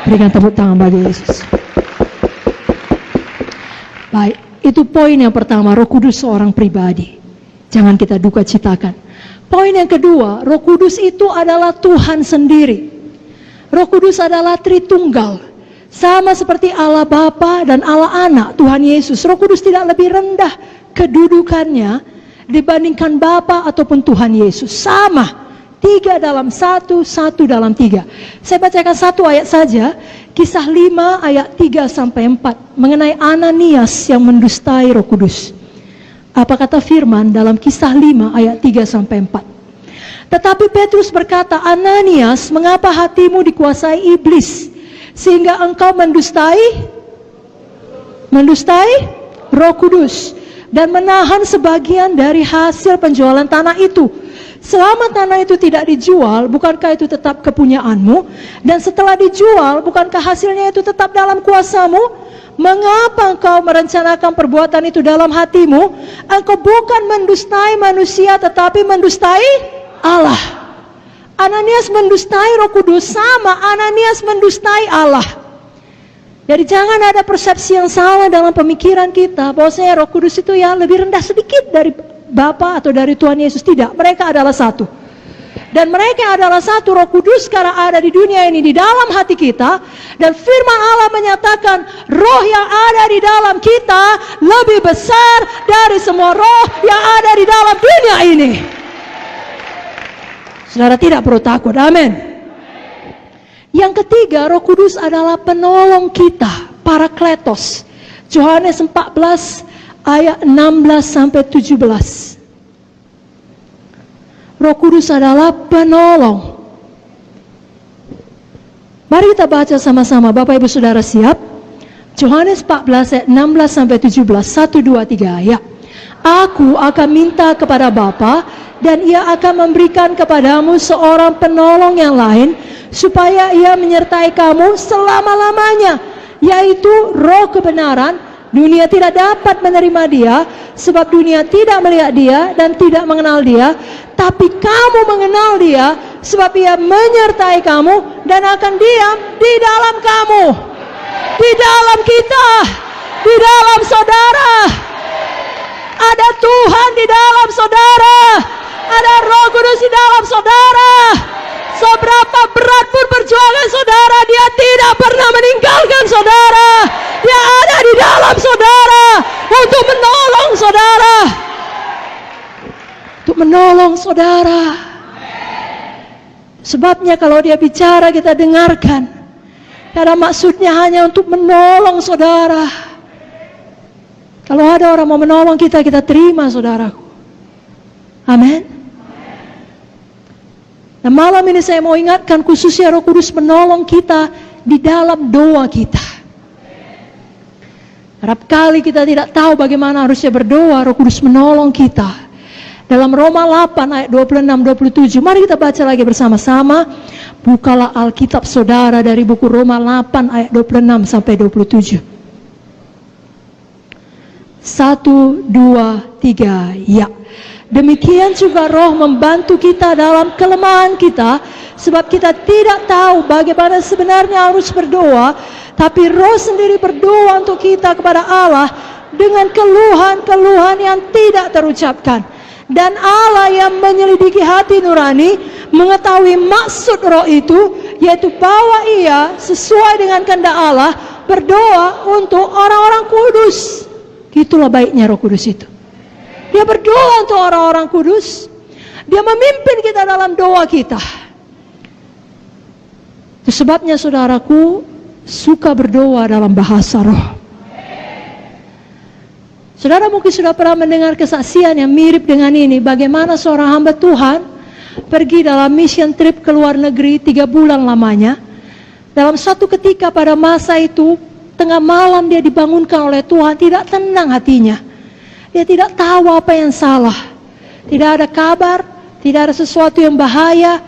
berikan tepuk tangan bagi Yesus. Baik, itu poin yang pertama, Roh Kudus seorang pribadi. Jangan kita duka citakan. Poin yang kedua, Roh Kudus itu adalah Tuhan sendiri. Roh Kudus adalah Tritunggal. Sama seperti Allah Bapa dan Allah Anak, Tuhan Yesus. Roh Kudus tidak lebih rendah kedudukannya dibandingkan Bapa ataupun Tuhan Yesus. Sama. 3 dalam 1, 1 dalam 3. Saya bacakan satu ayat saja, Kisah 5 ayat 3-4 mengenai Ananias yang mendustai Roh Kudus. Apa kata firman dalam Kisah 5 ayat 3-4? Tetapi Petrus berkata, Ananias, mengapa hatimu dikuasai iblis sehingga engkau mendustai Roh Kudus dan menahan sebagian dari hasil penjualan tanah itu? Selama tanah itu tidak dijual, bukankah itu tetap kepunyaanmu? Dan setelah dijual, bukankah hasilnya itu tetap dalam kuasamu? Mengapa engkau merencanakan perbuatan itu dalam hatimu? Engkau bukan mendustai manusia, tetapi mendustai Allah. Ananias mendustai Roh Kudus, sama Ananias mendustai Allah. Jadi jangan ada persepsi yang salah dalam pemikiran kita, bahwasanya Roh Kudus itu ya lebih rendah sedikit dari Bapa atau dari Tuhan Yesus. Tidak, mereka adalah satu. Dan mereka adalah satu. Roh Kudus sekarang ada di dunia ini, di dalam hati kita. Dan firman Allah menyatakan roh yang ada di dalam kita lebih besar dari semua roh yang ada di dalam dunia ini. Saudara tidak perlu takut, amin. Yang ketiga, Roh Kudus adalah penolong kita, Parakletos. Yohanes 14 ayat 16-17. Roh Kudus adalah penolong. Mari kita baca sama-sama, Bapak Ibu Saudara siap? Yohanes 14 ayat 16-17, 1, 2, 3 ayat. Aku akan minta kepada Bapa dan Ia akan memberikan kepadamu seorang penolong yang lain, supaya Ia menyertai kamu selama-lamanya, yaitu Roh kebenaran. Dunia tidak dapat menerima Dia, sebab dunia tidak melihat Dia dan tidak mengenal Dia. Tapi kamu mengenal Dia, sebab Ia menyertai kamu dan akan diam di dalam kamu, di dalam kita, di dalam saudara. Ada Tuhan di dalam saudara, ada Roh Kudus di dalam saudara. Seberapa berat pun perjuangan saudara, Dia tidak pernah meninggalkan saudara. Dia ada di dalam saudara untuk menolong saudara. Untuk menolong saudara. Sebabnya kalau Dia bicara kita dengarkan. Karena maksudnya hanya untuk menolong saudara. Kalau ada orang mau menolong kita, kita terima saudaraku. Amin. Nah malam ini saya mau ingatkan khususnya Roh Kudus menolong kita di dalam doa kita. Kerap kali kita tidak tahu bagaimana harusnya berdoa, Roh Kudus menolong kita. Dalam Roma 8 ayat 26-27, mari kita baca lagi bersama-sama. Bukalah Alkitab saudara dari buku Roma 8 ayat 26 sampai 27. 1, 2, 3, ya. Demikian juga Roh membantu kita dalam kelemahan kita, sebab kita tidak tahu bagaimana sebenarnya harus berdoa, tapi Roh sendiri berdoa untuk kita kepada Allah dengan keluhan-keluhan yang tidak terucapkan. Dan Allah yang menyelidiki hati nurani mengetahui maksud Roh itu, yaitu bahwa ia sesuai dengan kehendak Allah berdoa untuk orang-orang kudus. Itulah baiknya Roh Kudus itu. Dia berdoa untuk orang-orang kudus. Dia memimpin kita dalam doa kita. Itu sebabnya saudaraku suka berdoa dalam bahasa roh. Saudara mungkin sudah pernah mendengar kesaksian yang mirip dengan ini. Bagaimana seorang hamba Tuhan pergi dalam mission trip ke luar negeri 3 bulan lamanya. Dalam satu ketika pada masa itu, tengah malam dia dibangunkan oleh Tuhan, tidak tenang hatinya. Dia tidak tahu apa yang salah. Tidak ada kabar, tidak ada sesuatu yang bahaya,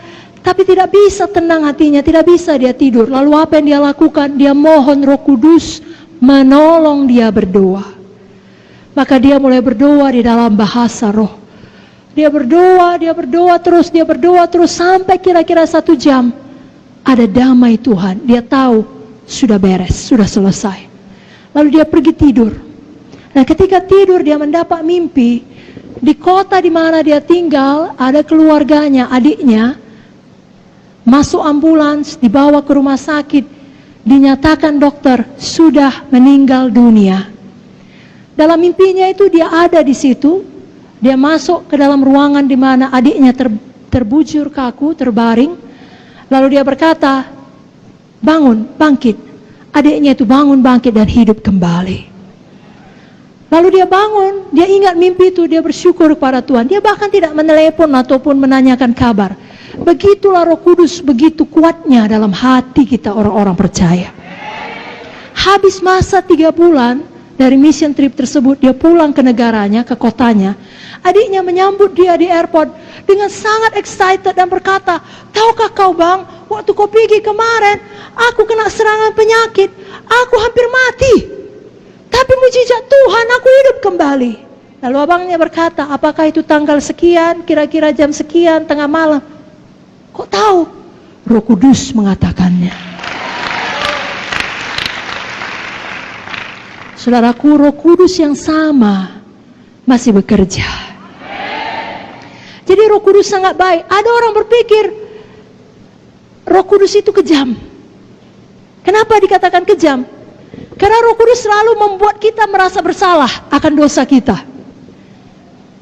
tapi tidak bisa tenang hatinya, tidak bisa dia tidur. Lalu apa yang dia lakukan? Dia mohon Roh Kudus menolong dia berdoa. Maka dia mulai berdoa di dalam bahasa roh. Dia berdoa terus sampai kira-kira 1 jam. Ada damai Tuhan, dia tahu sudah beres, sudah selesai. Lalu dia pergi tidur. Nah, ketika tidur dia mendapat mimpi di kota di mana dia tinggal ada keluarganya, adiknya masuk ambulans, dibawa ke rumah sakit, dinyatakan dokter sudah meninggal dunia. Dalam mimpinya itu dia ada di situ, dia masuk ke dalam ruangan di mana adiknya terbujur kaku, terbaring. Lalu dia berkata, bangun, bangkit. Adiknya itu bangun, bangkit dan hidup kembali. Lalu dia bangun, dia ingat mimpi itu, dia bersyukur kepada Tuhan. Dia bahkan tidak menelepon ataupun menanyakan kabar. Begitulah Roh Kudus, begitu kuatnya dalam hati kita orang-orang percaya. Habis masa 3 bulan dari mission trip tersebut, dia pulang ke negaranya, ke kotanya. Adiknya menyambut dia di airport dengan sangat excited dan berkata, tahukah kau bang, waktu kau pergi kemarin, aku kena serangan penyakit, aku hampir mati. Tapi mujizat Tuhan, aku hidup kembali. Lalu abangnya berkata, apakah itu tanggal sekian, kira-kira jam sekian, tengah malam? Kok tahu? Roh Kudus mengatakannya. Saudaraku, Roh Kudus yang sama masih bekerja. Jadi Roh Kudus sangat baik. Ada orang berpikir Roh Kudus itu kejam. Kenapa dikatakan kejam? Karena Roh Kudus selalu membuat kita merasa bersalah akan dosa kita.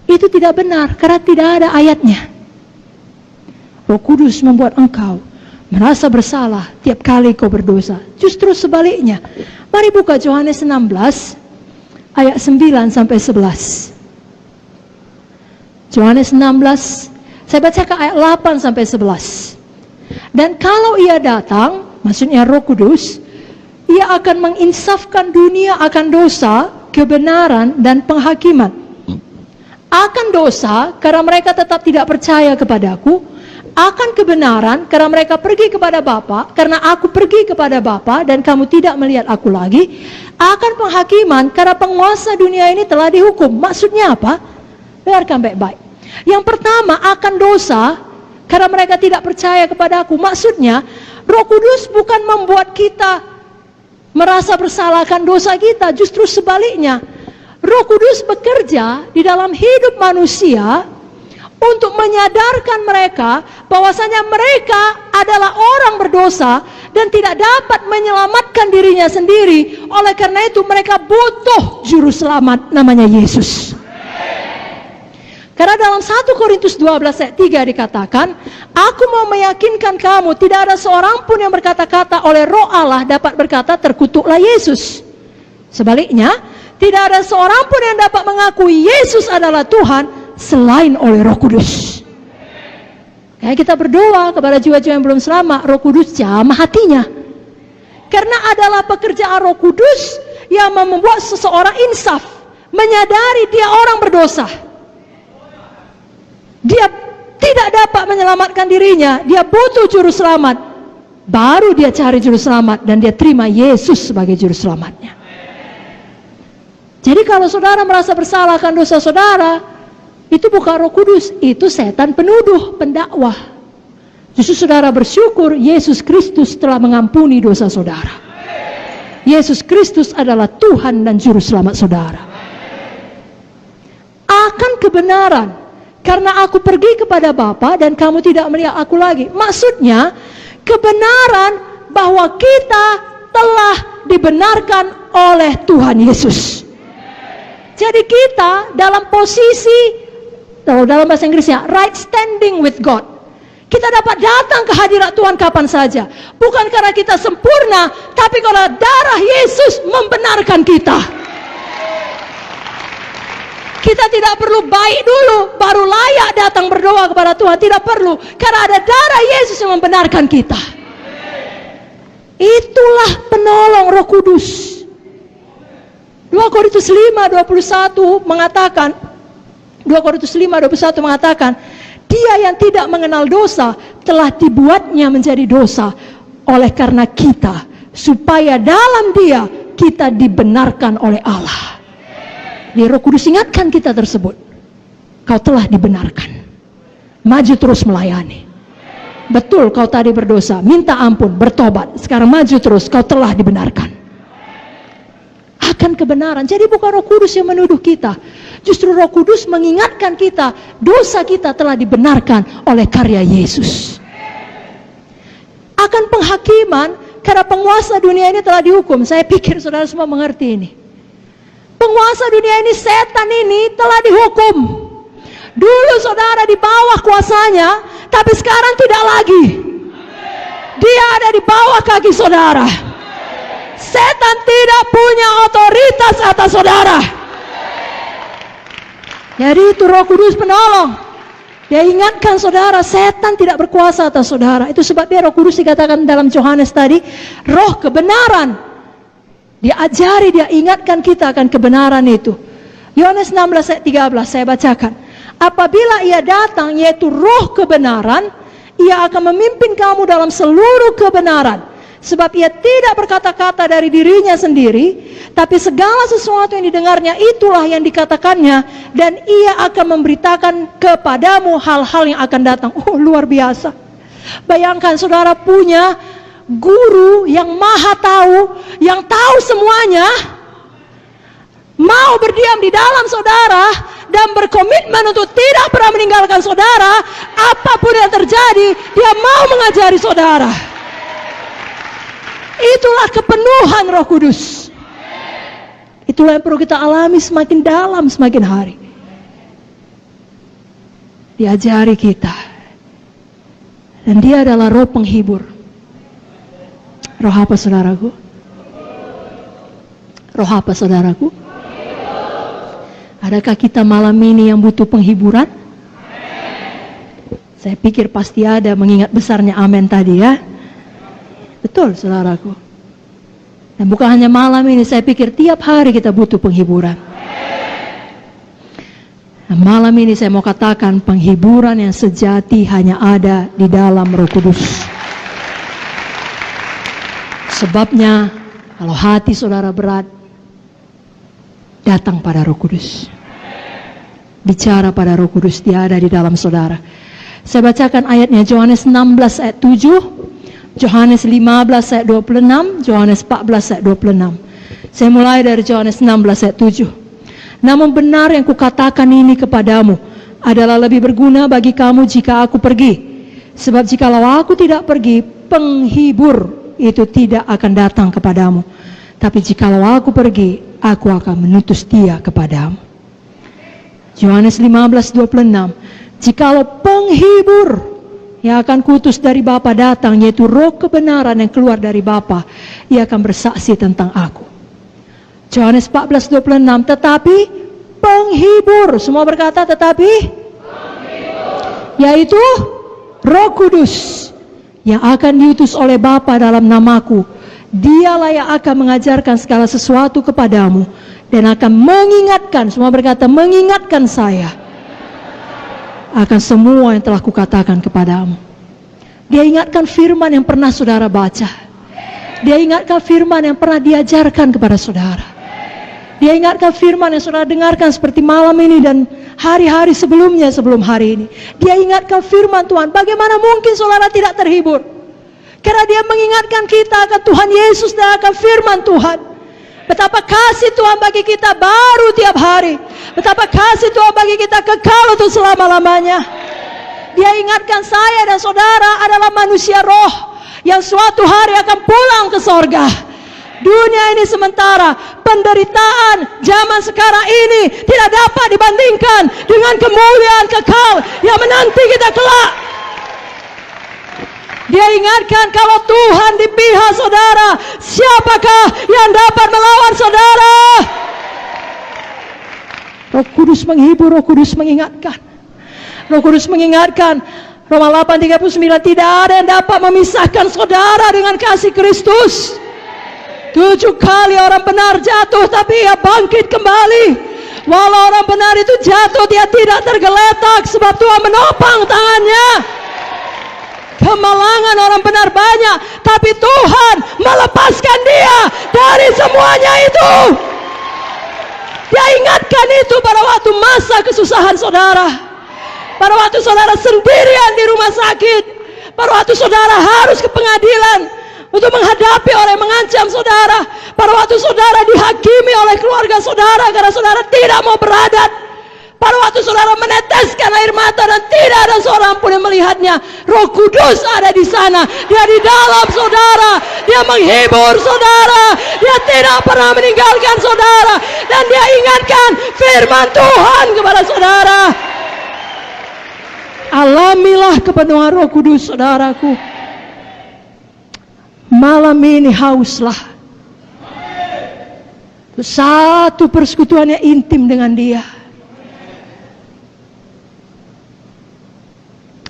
Itu tidak benar, karena tidak ada ayatnya. Roh Kudus membuat engkau merasa bersalah tiap kali kau berdosa. Justru sebaliknya. Mari buka Yohanes 16 ayat 9 sampai 11. Yohanes 16, saya baca ke ayat 8 sampai 11. Dan kalau ia datang, maksudnya Roh Kudus, ia akan menginsafkan dunia akan dosa, kebenaran, dan penghakiman. Akan dosa, karena mereka tetap tidak percaya kepadaku. Akan kebenaran, karena mereka pergi kepada Bapa, karena aku pergi kepada Bapa, dan kamu tidak melihat aku lagi. Akan penghakiman, karena penguasa dunia ini telah dihukum. Maksudnya apa? Dengarkan baik-baik. Yang pertama, akan dosa, karena mereka tidak percaya kepada aku. Maksudnya, Roh Kudus bukan membuat kita merasa bersalah akan dosa kita, justru sebaliknya. Roh Kudus bekerja di dalam hidup manusia untuk menyadarkan mereka bahwasanya mereka adalah orang berdosa dan tidak dapat menyelamatkan dirinya sendiri. Oleh karena itu mereka butuh juru selamat, namanya Yesus. Karena dalam 1 Korintus 12 ayat 3 dikatakan, aku mau meyakinkan kamu, tidak ada seorang pun yang berkata-kata oleh Roh Allah dapat berkata terkutuklah Yesus. Sebaliknya, tidak ada seorang pun yang dapat mengakui Yesus adalah Tuhan selain oleh Roh Kudus. Kayak kita berdoa kepada jiwa-jiwa yang belum selamat, Roh Kudus jamah hatinya. Karena adalah pekerjaan Roh Kudus yang membuat seseorang insaf, menyadari dia orang berdosa. dia tidak dapat menyelamatkan dirinya, dia butuh juru selamat. Baru dia cari juru selamat dan dia terima Yesus sebagai juru selamatnya. Jadi kalau saudara merasa bersalah akan dosa saudara, itu bukan Roh Kudus, itu setan penuduh, pendakwah. Justru saudara bersyukur Yesus Kristus telah mengampuni dosa saudara. Yesus Kristus adalah Tuhan dan juru selamat saudara. Akan kebenaran, karena aku pergi kepada Bapa dan kamu tidak melihat aku lagi. Maksudnya kebenaran bahwa kita telah dibenarkan oleh Tuhan Yesus. Jadi kita dalam posisi, kalau dalam bahasa Inggrisnya, right standing with God. Kita dapat datang ke hadirat Tuhan kapan saja. Bukan karena kita sempurna, tapi karena darah Yesus membenarkan kita. Kita tidak perlu baik dulu, baru layak datang berdoa kepada Tuhan. Tidak perlu, karena ada darah Yesus yang membenarkan kita. Itulah penolong Roh Kudus. 2 Korintus 5:21 mengatakan, 2 Korintus 5:21 mengatakan, dia yang tidak mengenal dosa telah dibuatnya menjadi dosa oleh karena kita, supaya dalam dia kita dibenarkan oleh Allah. Di Roh Kudus ingatkan kita tersebut. Kau telah dibenarkan. Maju terus melayani. Betul kau tadi berdosa, minta ampun, bertobat. Sekarang maju terus, kau telah dibenarkan. Akan kebenaran. Jadi bukan Roh Kudus yang menuduh kita. Justru Roh Kudus mengingatkan kita, dosa kita telah dibenarkan oleh karya Yesus. Akan penghakiman, karena penguasa dunia ini telah dihukum. Saya pikir saudara semua mengerti ini. Penguasa dunia ini, setan ini telah dihukum. Dulu saudara di bawah kuasanya, tapi sekarang tidak lagi. Dia ada di bawah kaki saudara. Setan tidak punya otoritas atas saudara. Jadi itu Roh Kudus penolong. Dia ingatkan saudara, setan tidak berkuasa atas saudara. Itu sebabnya Roh Kudus dikatakan dalam Yohanes tadi, roh kebenaran. Dia ajari, dia ingatkan kita akan kebenaran itu. Yohanes 16 ayat 13 saya bacakan. Apabila ia datang, yaitu roh kebenaran, ia akan memimpin kamu dalam seluruh kebenaran. Sebab ia tidak berkata-kata dari dirinya sendiri, tapi segala sesuatu yang didengarnya itulah yang dikatakannya, dan ia akan memberitakan kepadamu hal-hal yang akan datang. Oh, luar biasa. Bayangkan saudara punya guru yang maha tahu, yang tahu semuanya, mau berdiam di dalam saudara dan berkomitmen untuk tidak pernah meninggalkan saudara. Apapun yang terjadi, dia mau mengajari saudara. Itulah kepenuhan Roh Kudus. Itulah yang perlu kita alami semakin dalam semakin hari. Diajari kita. Dan dia adalah roh penghibur. Roh apa saudaraku? Roh apa saudaraku? Adakah kita malam ini yang butuh penghiburan? Saya pikir pasti ada, mengingat besarnya amin tadi ya. Betul saudaraku. Dan bukan hanya malam ini, saya pikir tiap hari kita butuh penghiburan. Nah, malam ini saya mau katakan penghiburan yang sejati hanya ada di dalam Roh Kudus. Sebabnya kalau hati saudara berat, datang pada Roh Kudus. Bicara pada Roh Kudus, dia ada di dalam saudara. Saya bacakan ayatnya, Yohanes 16 ayat 7, Yohanes 15 ayat 26, Yohanes 14 ayat 26. Saya mulai dari Yohanes 16 ayat 7. Namun benar yang kukatakan ini kepadamu adalah lebih berguna bagi kamu jika aku pergi. Sebab jikalau aku tidak pergi, penghibur itu tidak akan datang kepadamu. Tapi jikalau aku pergi, aku akan mengutus dia kepadamu. Yohanes 15:26. Jikalau penghibur yang akan kutus dari Bapa datang, yaitu roh kebenaran yang keluar dari Bapa, ia akan bersaksi tentang aku. Yohanes 14:26. Tetapi penghibur, semua berkata tetapi penghibur, yaitu Roh Kudus yang akan diutus oleh Bapa dalam namaku, dialah yang akan mengajarkan segala sesuatu kepadamu dan akan mengingatkan, semua berkata mengingatkan saya. akan semua yang telah kukatakan kepadamu. Dia ingatkan firman yang pernah saudara baca. Dia ingatkan firman yang pernah diajarkan kepada saudara. Dia ingatkan firman yang saudara dengarkan seperti malam ini dan hari-hari sebelumnya sebelum hari ini. Dia ingatkan firman Tuhan. Bagaimana mungkin saudara tidak terhibur? Karena dia mengingatkan kita akan Tuhan Yesus dan akan firman Tuhan. Betapa kasih Tuhan bagi kita baru tiap hari. Betapa kasih Tuhan bagi kita kekal untuk selama-lamanya. Dia ingatkan saya dan saudara adalah manusia roh yang suatu hari akan pulang ke sorga. Dunia ini sementara. Penderitaan zaman sekarang ini tidak dapat dibandingkan dengan kemuliaan kekal yang menanti kita kelak. Dia ingatkan kalau Tuhan di pihak saudara, siapakah yang dapat melawan saudara? Roh Kudus menghibur, Roh Kudus mengingatkan. Roh Kudus mengingatkan, Roma 8:39, tidak ada yang dapat memisahkan saudara dengan kasih Kristus. 7 kali orang benar jatuh, tapi ia bangkit kembali. Walau orang benar itu jatuh, dia tidak tergeletak, sebab Tuhan menopang tangannya. Kemalangan orang benar banyak, tapi Tuhan melepaskan dia dari semuanya itu. Dia ingatkan itu pada waktu masa kesusahan saudara. Pada waktu saudara sendirian di rumah sakit. Pada waktu saudara harus ke pengadilan untuk menghadapi orang yang mengancam saudara. Pada waktu saudara dihakimi oleh keluarga saudara karena saudara tidak mau beradat. Pada waktu saudara meneteskan air mata dan tidak ada seorang pun yang melihatnya. Roh Kudus ada di sana. Dia di dalam saudara. Dia menghibur saudara. Dia tidak pernah meninggalkan saudara. Dan dia ingatkan firman Tuhan kepada saudara. Alamilah kepenuhan Roh Kudus saudaraku. Malam ini hauslah. Satu persekutuan yang intim dengan dia.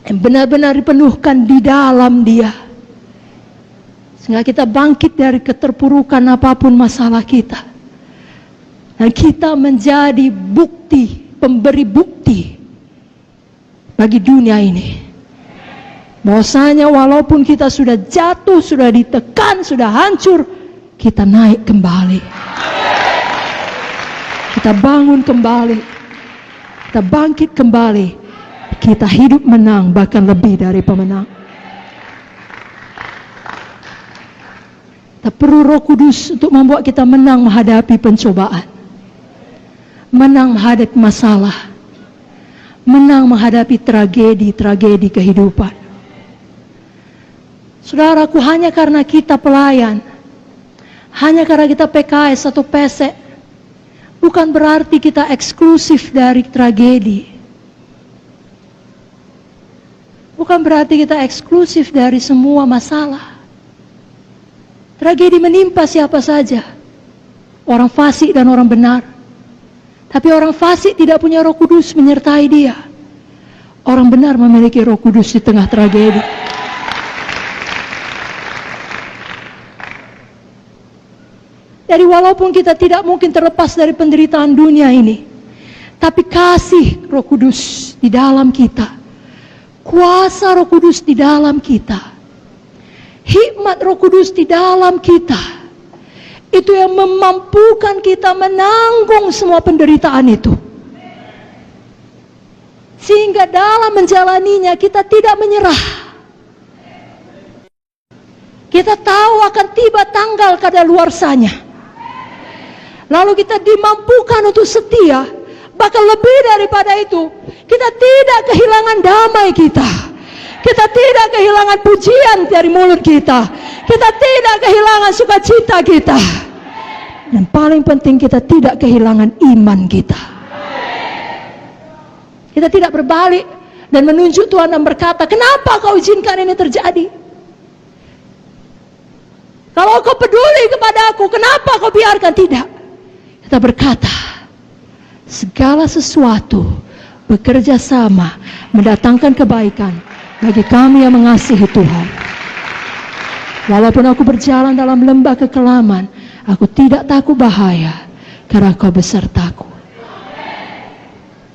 Yang benar-benar dipenuhkan di dalam dia. Sehingga kita bangkit dari keterpurukan apapun masalah kita. Dan kita menjadi bukti, pemberi bukti bagi dunia ini. Bahwasanya walaupun kita sudah jatuh, sudah ditekan, sudah hancur, kita naik kembali. Kita bangun kembali. Kita bangkit kembali. Kita hidup menang, bahkan lebih dari pemenang. Kita perlu Roh Kudus untuk membuat kita menang menghadapi pencobaan. Menang menghadapi masalah. Menang menghadapi tragedi-tragedi kehidupan. Saudaraku, hanya karena kita pelayan, hanya karena kita PKS atau PSE, bukan berarti kita eksklusif dari tragedi. Bukan berarti kita eksklusif dari semua masalah. Tragedi menimpa siapa saja. Orang fasik dan orang benar. Tapi orang fasik tidak punya Roh Kudus menyertai dia. Orang benar memiliki Roh Kudus di tengah tragedi. Jadi walaupun kita tidak mungkin terlepas dari penderitaan dunia ini, tapi kasih Roh Kudus di dalam kita. Kuasa Roh Kudus di dalam kita. Hikmat Roh Kudus di dalam kita. Itu yang memampukan kita menanggung semua penderitaan itu. Sehingga dalam menjalaninya kita tidak menyerah. Kita tahu akan tiba tanggal kadaluarsanya. Lalu kita dimampukan untuk setia. Bahkan lebih daripada itu, kita tidak kehilangan damai kita. Kita tidak kehilangan pujian dari mulut kita. Kita tidak kehilangan sukacita kita. Dan paling penting, kita tidak kehilangan iman kita. Kita tidak berbalik dan menunjuk Tuhan dan berkata, kenapa kau izinkan ini terjadi? Kalau kau peduli kepada aku, kenapa kau biarkan? Tidak. Kita berkata, segala sesuatu bekerja sama mendatangkan kebaikan bagi kami yang mengasihi Tuhan. Walaupun aku berjalan dalam lembah kekelaman, aku tidak takut bahaya, karena Kau besertaku.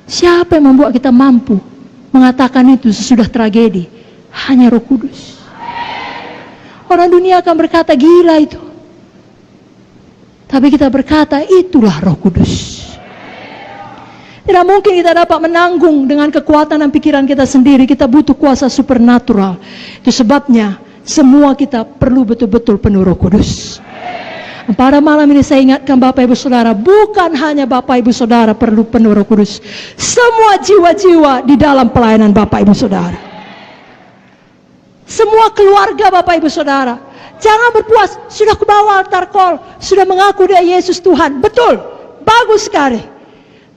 Siapa yang membuat kita mampu mengatakan itu sesudah tragedi. Hanya Roh Kudus. Orang dunia akan berkata gila itu. Tapi kita berkata itulah Roh Kudus. Tidak mungkin kita dapat menanggung dengan kekuatan dan pikiran kita sendiri. Kita butuh kuasa supernatural. Itu sebabnya semua kita perlu betul-betul penuh Roh Kudus. Pada malam ini saya ingatkan Bapak Ibu Saudara, bukan hanya Bapak Ibu Saudara perlu penuh Roh Kudus. Semua jiwa-jiwa di dalam pelayanan Bapak Ibu Saudara. Semua keluarga Bapak Ibu Saudara. Jangan berpuas, sudah kubawa altar call, sudah mengaku dia Yesus Tuhan. Betul, bagus sekali.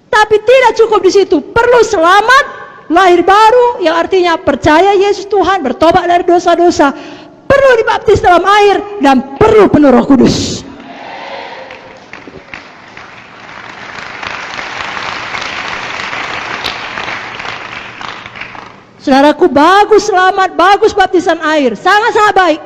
Tapi tidak cukup di situ, perlu selamat, lahir baru, yang artinya percaya Yesus Tuhan, bertobat dari dosa-dosa, perlu dibaptis dalam air, dan perlu penuh Roh Kudus. Saudaraku, bagus selamat, bagus baptisan air, sangat-sangat baik.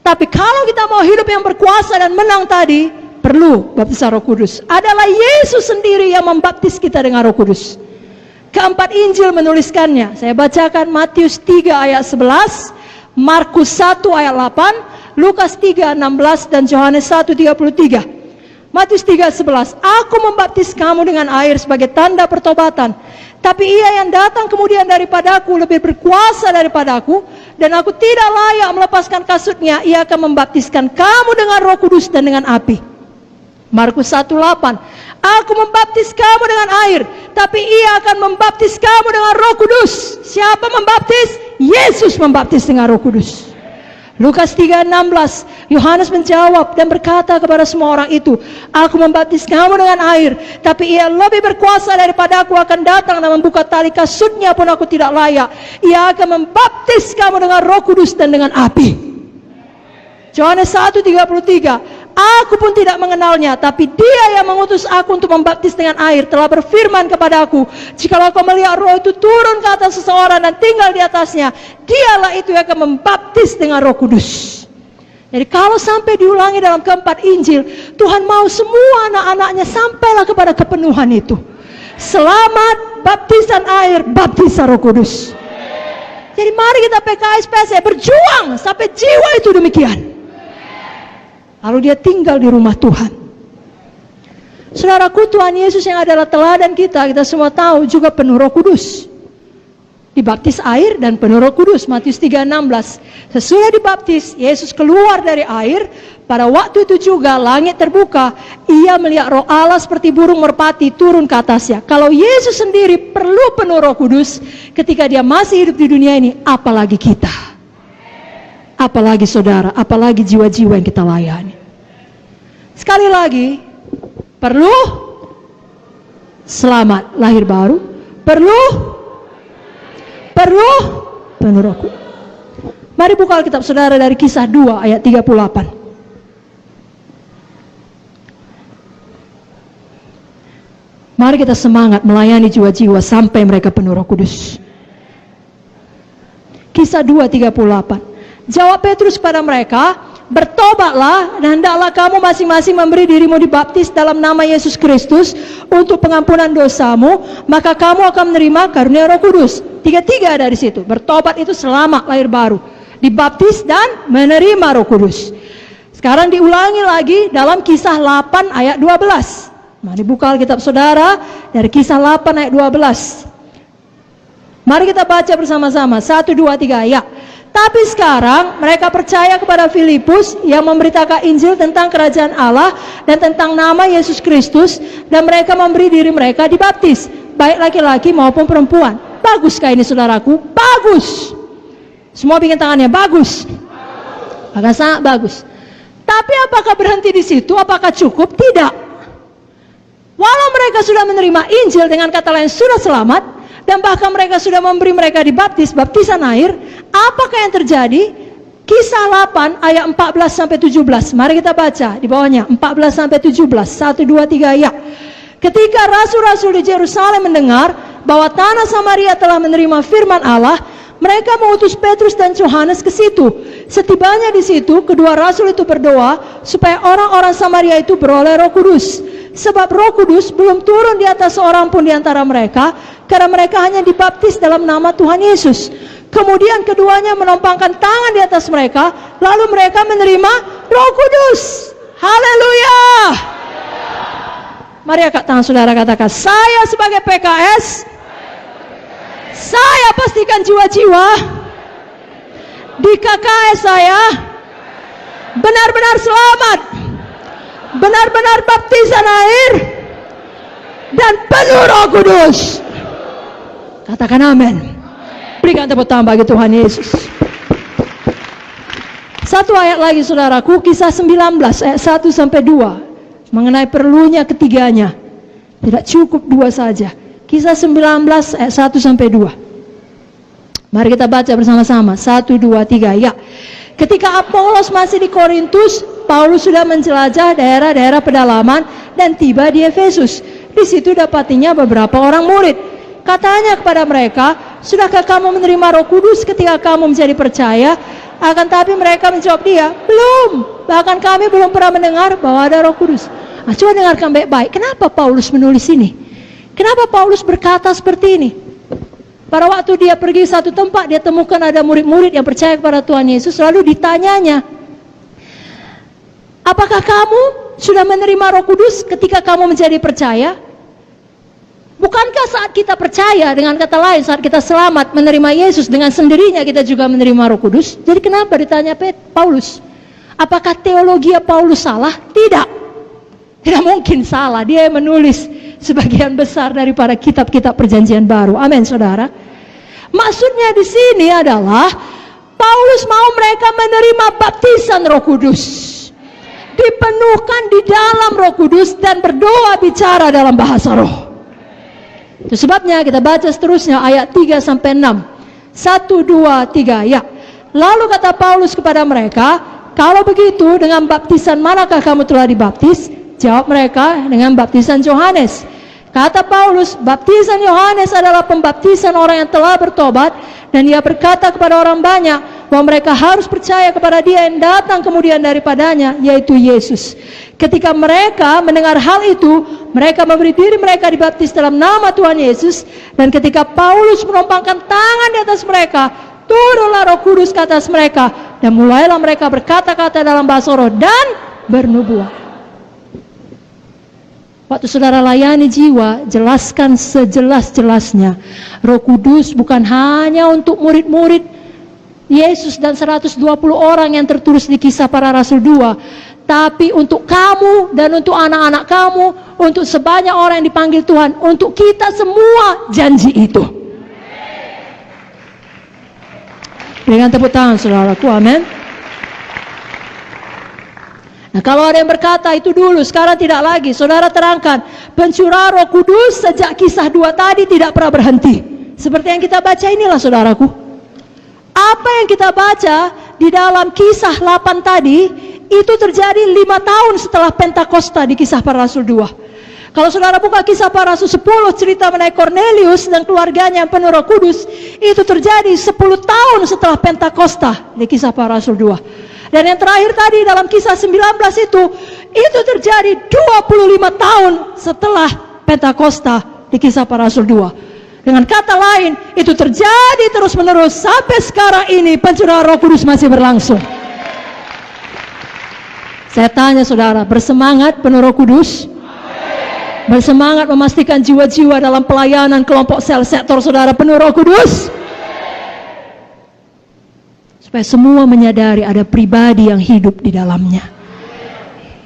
Tapi kalau kita mau hidup yang berkuasa dan menang tadi, perlu baptisan Roh Kudus. Adalah Yesus sendiri yang membaptis kita dengan Roh Kudus. Keempat Injil menuliskannya. Saya bacakan Matius 3 ayat 11, Markus 1 ayat 8, Lukas 3 16 dan Yohanes 1 33. Matius 3 11, aku membaptis kamu dengan air sebagai tanda pertobatan. Tapi ia yang datang kemudian daripadaku lebih berkuasa daripadaku, dan aku tidak layak melepaskan kasutnya. Ia akan membaptiskan kamu dengan Roh Kudus dan dengan api. Markus 1:8, aku membaptis kamu dengan air, tapi ia akan membaptis kamu dengan Roh Kudus. Siapa membaptis? Yesus membaptis dengan Roh Kudus. Lukas 3:16, Yohanes menjawab dan berkata kepada semua orang itu, aku membaptis kamu dengan air, tapi ia lebih berkuasa daripada aku akan datang dan membuka tali kasutnya pun aku tidak layak. Ia akan membaptis kamu dengan Roh Kudus dan dengan api. Yohanes 1:33, aku pun tidak mengenalnya, tapi dia yang mengutus aku untuk membaptis dengan air telah berfirman kepadaku, jikalau kau melihat Roh itu turun ke atas seseorang dan tinggal di atasnya, dialah itu yang akan membaptis dengan Roh Kudus. Jadi kalau sampai diulangi dalam keempat Injil, Tuhan mau semua anak-anaknya sampailah kepada kepenuhan itu. Selamat, baptisan air, baptisan Roh Kudus. Jadi mari kita PKS-PSE berjuang sampai jiwa itu demikian. Lalu dia tinggal di rumah Tuhan. Saudaraku, Tuhan Yesus yang adalah teladan kita semua tahu juga penuh Roh Kudus. Dibaptis air dan penuh Roh Kudus. Matius 3:16. Sesudah dibaptis, Yesus keluar dari air. Pada waktu itu juga langit terbuka. Ia melihat Roh Allah seperti burung merpati turun ke atasnya. Kalau Yesus sendiri perlu penuh Roh Kudus ketika dia masih hidup di dunia ini, apalagi kita. Apalagi saudara, apalagi jiwa-jiwa yang kita layani. Sekali lagi, perlu selamat, lahir baru, perlu penuh Roh Kudus. Mari buka Alkitab saudara dari Kisah 2 ayat 38. Mari kita semangat melayani jiwa-jiwa sampai mereka penuh Roh Kudus. Kisah 2:38. Jawab Petrus kepada mereka, bertobatlah dan hendaklah kamu masing-masing memberi dirimu dibaptis dalam nama Yesus Kristus untuk pengampunan dosamu, maka kamu akan menerima karunia Roh Kudus. Tiga-tiga ada di situ. Bertobat itu selamat, lahir baru. Dibaptis dan menerima Roh Kudus. Sekarang diulangi lagi dalam Kisah 8 ayat 12. Mari buka Alkitab saudara dari Kisah 8 ayat 12. Mari kita baca bersama-sama. 1, 2, 3 ya. Tapi sekarang mereka percaya kepada Filipus yang memberitakan Injil tentang kerajaan Allah dan tentang nama Yesus Kristus, dan mereka memberi diri mereka dibaptis, baik laki-laki maupun perempuan. Baguskah ini saudaraku? Bagus. Semua bikin tangannya bagus. Agak sangat bagus. Tapi apakah berhenti di situ? Apakah cukup? Tidak. Walau mereka sudah menerima Injil, dengan kata lain sudah selamat, dan bahkan mereka sudah memberi mereka dibaptis, baptisan air, apakah yang terjadi? Kisah 8 ayat 14-17. Mari kita baca di bawahnya 14-17. 1, 2, 3 ya. Ketika rasul-rasul di Yerusalem mendengar bahwa tanah Samaria telah menerima firman Allah, mereka mengutus Petrus dan Yohanes ke situ. Setibanya di situ, kedua rasul itu berdoa supaya orang-orang Samaria itu beroleh Roh Kudus. Sebab Roh Kudus belum turun di atas seorang pun di antara mereka, karena mereka hanya dibaptis dalam nama Tuhan Yesus. Kemudian keduanya menompangkan tangan di atas mereka, lalu mereka menerima Roh Kudus. Haleluya. Mari angkat tangan saudara, katakan, saya sebagai PKS, saya pastikan jiwa-jiwa di KKS saya benar-benar selamat, benar-benar baptisan air dan penuh Roh Kudus. Katakan amin. Berikan tepuk tangan bagi Tuhan Yesus. Satu ayat lagi saudaraku, Kisah 19 ayat 1-2. Mengenai perlunya ketiganya. Tidak cukup dua saja. Kisah 19 ayat 1-2. Mari kita baca bersama-sama. 1, 2, 3, ya. Ketika Apolos masih di Korintus, Paulus sudah menjelajah daerah-daerah pedalaman dan tiba di Efesus. Di situ dapatinya beberapa orang murid. Katanya kepada mereka, sudahkah kamu menerima Roh Kudus ketika kamu menjadi percaya? Akan tapi mereka menjawab dia, belum. Bahkan kami belum pernah mendengar bahwa ada Roh Kudus. Nah, coba dengarkan baik-baik. Kenapa Paulus menulis ini? Kenapa Paulus berkata seperti ini? Pada waktu dia pergi satu tempat, dia temukan ada murid-murid yang percaya kepada Tuhan Yesus. Lalu ditanyanya, apakah kamu sudah menerima Roh Kudus ketika kamu menjadi percaya? Bukankah saat kita percaya, dengan kata lain saat kita selamat menerima Yesus, dengan sendirinya kita juga menerima Roh Kudus? Jadi kenapa ditanya Paulus? Apakah teologi Paulus salah? Tidak. Tidak mungkin salah. Dia menulis sebagian besar daripada kitab-kitab perjanjian baru. Amin saudara. Maksudnya di sini adalah Paulus mau mereka menerima baptisan Roh Kudus, dipenuhkan di dalam Roh Kudus dan berdoa bicara dalam bahasa roh. Itu sebabnya kita baca seterusnya ayat 3-6. 1, 2, 3, ya. Lalu kata Paulus kepada mereka, kalau begitu dengan baptisan manakah kamu telah dibaptis? Jawab mereka, dengan baptisan Yohanes. Kata Paulus, baptisan Yohanes adalah pembaptisan orang yang telah bertobat, dan ia berkata kepada orang banyak bahwa mereka harus percaya kepada dia yang datang kemudian daripadanya, yaitu Yesus. Ketika mereka mendengar hal itu, mereka memberi diri mereka dibaptis dalam nama Tuhan Yesus. Dan ketika Paulus menumpangkan tangan di atas mereka, turunlah Roh Kudus ke atas mereka, dan mulailah mereka berkata-kata dalam bahasa roh dan bernubuat. Waktu saudara layani jiwa, jelaskan sejelas-jelasnya. Roh Kudus bukan hanya untuk murid-murid Yesus dan 120 orang yang tertulis di Kisah Para Rasul 2, tapi untuk kamu dan untuk anak-anak kamu, untuk sebanyak orang yang dipanggil Tuhan, untuk kita semua janji itu. Dengan tepuk tangan saudaraku, amin. Nah, kalau ada yang berkata itu dulu, sekarang tidak lagi, saudara terangkan, pencurahan Roh Kudus sejak Kisah 2 tadi tidak pernah berhenti. Seperti yang kita baca inilah saudaraku. Apa yang kita baca di dalam Kisah 8 tadi, itu terjadi 5 tahun setelah Pentakosta di Kisah Para Rasul 2. Kalau saudara buka Kisah Para Rasul 10, cerita mengenai Cornelius dan keluarganya yang penuh Roh Kudus, itu terjadi 10 tahun setelah Pentakosta di Kisah Para Rasul 2. Dan yang terakhir tadi dalam Kisah 19 itu terjadi 25 tahun setelah Pentakosta di Kisah Para Rasul 2. Dengan kata lain, itu terjadi terus menerus sampai sekarang ini pencurahan Roh Kudus masih berlangsung. Saya tanya saudara, bersemangat penuh Roh Kudus? Bersemangat memastikan jiwa-jiwa dalam pelayanan kelompok sel sektor saudara penuh Roh Kudus? Supaya semua menyadari ada pribadi yang hidup di dalamnya,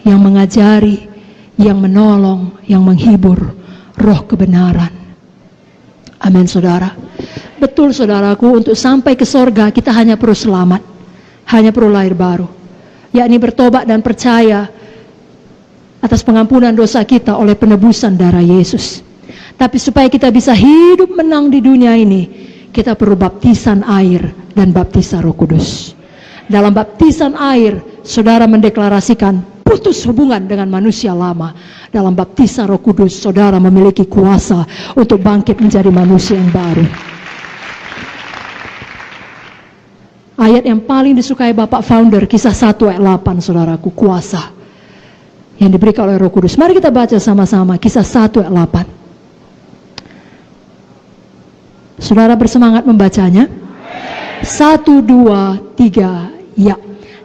yang mengajari, yang menolong, yang menghibur, roh kebenaran. Amin saudara. Betul saudaraku, untuk sampai ke sorga kita hanya perlu selamat, hanya perlu lahir baru, yakni bertobat dan percaya atas pengampunan dosa kita oleh penebusan darah Yesus. Tapi supaya kita bisa hidup menang di dunia ini, kita perlu baptisan air dan baptisan Roh Kudus. Dalam baptisan air, saudara mendeklarasikan putus hubungan dengan manusia lama. Dalam baptisan Roh Kudus, saudara memiliki kuasa untuk bangkit menjadi manusia yang baru. Ayat yang paling disukai Bapak Founder, Kisah 1 ayat 8, saudaraku, kuasa yang diberikan oleh Roh Kudus. Mari kita baca sama-sama Kisah 1 ayat 8. Saudara bersemangat membacanya? 1, 2, 3, ya.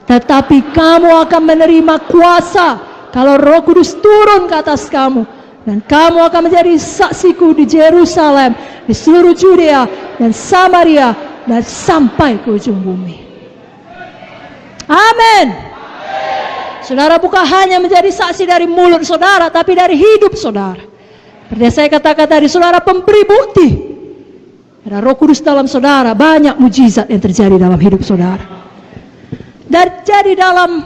Tetapi kamu akan menerima kuasa kalau Roh Kudus turun ke atas kamu, dan kamu akan menjadi saksiku di Yerusalem, di seluruh Judea dan Samaria, dan sampai ke ujung bumi. Amin. Saudara bukan hanya menjadi saksi dari mulut saudara, tapi dari hidup saudara. Seperti saya katakan tadi, saudara pemberi bukti. Ada Roh Kudus dalam saudara, banyak mujizat yang terjadi dalam hidup saudara. Dan jadi dalam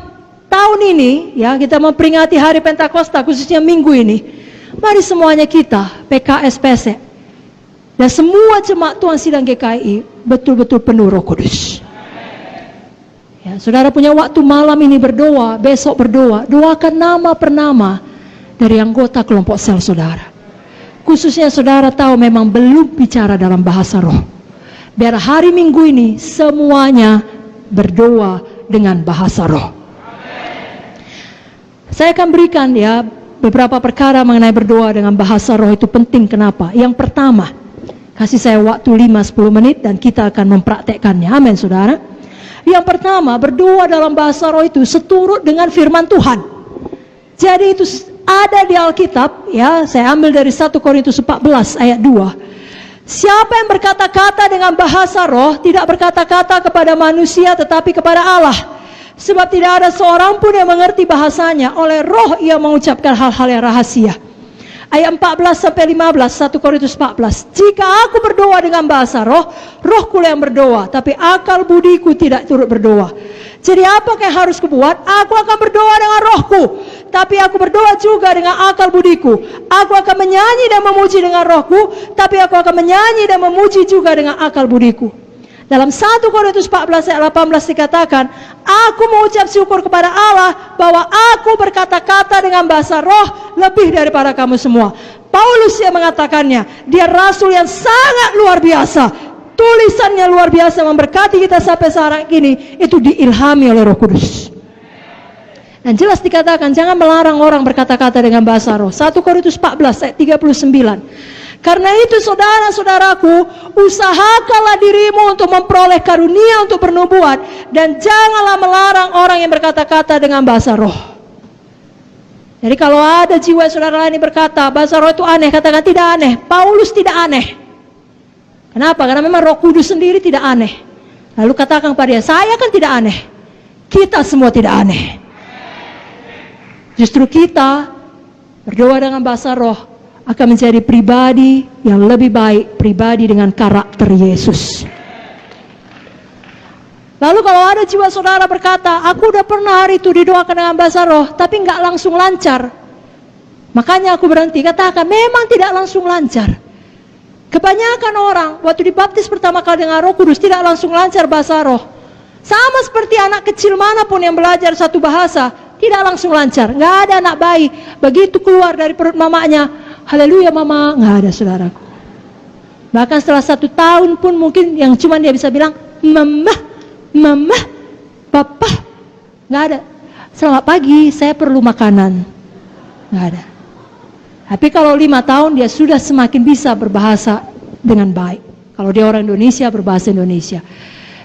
tahun ini, ya, kita memperingati Hari Pentakosta, khususnya minggu ini. Mari semuanya kita, PKS PC, dan semua jemaat Tuhan Sidang GKI, betul-betul penuh Roh Kudus. Ya, saudara punya waktu malam ini berdoa, besok berdoa, doakan nama per nama dari anggota kelompok sel saudara. Khususnya saudara tahu memang belum bicara dalam bahasa roh. Biar hari Minggu ini semuanya berdoa dengan bahasa roh. Saya akan berikan ya beberapa perkara mengenai berdoa dengan bahasa roh itu penting. Kenapa? Yang pertama, kasih saya waktu 5-10 menit dan kita akan mempraktekkannya. Amin saudara. Yang pertama, berdoa dalam bahasa roh itu seturut dengan firman Tuhan. Jadi itu ada di Alkitab, ya, saya ambil dari 1 Korintus 14 ayat 2. Siapa yang berkata-kata dengan bahasa roh tidak berkata-kata kepada manusia tetapi kepada Allah. Sebab tidak ada seorang pun yang mengerti bahasanya, oleh roh ia mengucapkan hal-hal yang rahasia. Ayat 14-15, 1 Korintus 14. Jika aku berdoa dengan bahasa roh, rohku yang berdoa, tapi akal budiku tidak turut berdoa. Jadi apa yang harus kubuat? Aku akan berdoa dengan rohku, tapi aku berdoa juga dengan akal budiku. Aku akan menyanyi dan memuji dengan rohku, tapi aku akan menyanyi dan memuji juga dengan akal budiku. Dalam 1 Korintus 14 ayat 18 dikatakan, aku mengucap syukur kepada Allah bahwa aku berkata-kata dengan bahasa roh lebih daripada kamu semua. Paulus yang mengatakannya, dia rasul yang sangat luar biasa. Tulisannya luar biasa, memberkati kita sampai sekarang ini. Itu diilhami oleh Roh Kudus. Dan jelas dikatakan, jangan melarang orang berkata-kata dengan bahasa roh. 1 Korintus 14 ayat 39. Karena itu saudara-saudaraku, usahakanlah dirimu untuk memperoleh karunia untuk bernubuat, dan janganlah melarang orang yang berkata-kata dengan bahasa roh. Jadi kalau ada jiwa saudara lain yang berkata bahasa roh itu aneh, katakan tidak aneh. Paulus tidak aneh. Kenapa? Karena memang Roh Kudus sendiri tidak aneh. Lalu katakan kepada dia, saya kan tidak aneh. Kita semua tidak aneh. Justru kita berdoa dengan bahasa roh akan menjadi pribadi yang lebih baik, pribadi dengan karakter Yesus. Lalu kalau ada jiwa saudara berkata, aku udah pernah hari itu didoakan dengan bahasa roh, tapi nggak langsung lancar. Makanya aku berhenti, katakan memang tidak langsung lancar. Kebanyakan orang waktu dibaptis pertama kali dengan Roh Kudus tidak langsung lancar bahasa roh. Sama seperti anak kecil manapun yang belajar satu bahasa, tidak langsung lancar. Nggak ada anak bayi, begitu keluar dari perut mamanya, haleluya mama, nggak ada saudaraku. Bahkan setelah 1 tahun pun mungkin yang cuma dia bisa bilang mama, mama, papa, nggak ada. Selamat pagi, saya perlu makanan, nggak ada. Tapi kalau 5 tahun dia sudah semakin bisa berbahasa dengan baik. Kalau dia orang Indonesia, berbahasa Indonesia.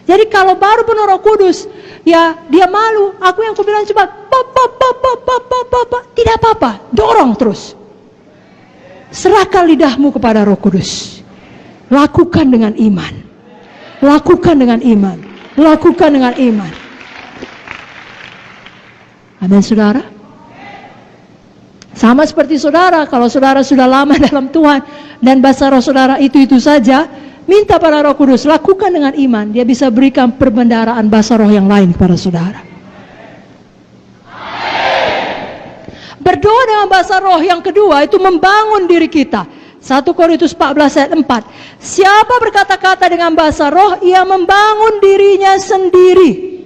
Jadi kalau baru penuh Roh Kudus, ya dia malu. Aku yang kubilang coba, papa, tidak apa-apa, dorong terus. Serahkan lidahmu kepada Roh Kudus. Lakukan dengan iman. Lakukan dengan iman. Lakukan dengan iman. Amin saudara. Sama seperti saudara, kalau saudara sudah lama dalam Tuhan dan bahasa roh saudara itu saja, minta pada Roh Kudus, lakukan dengan iman. Dia bisa berikan perbendaharaan bahasa roh yang lain kepada saudara. Berdoa dengan bahasa roh yang kedua itu membangun diri kita. 1 Korintus 14 ayat 4. Siapa berkata-kata dengan bahasa roh, ia membangun dirinya sendiri.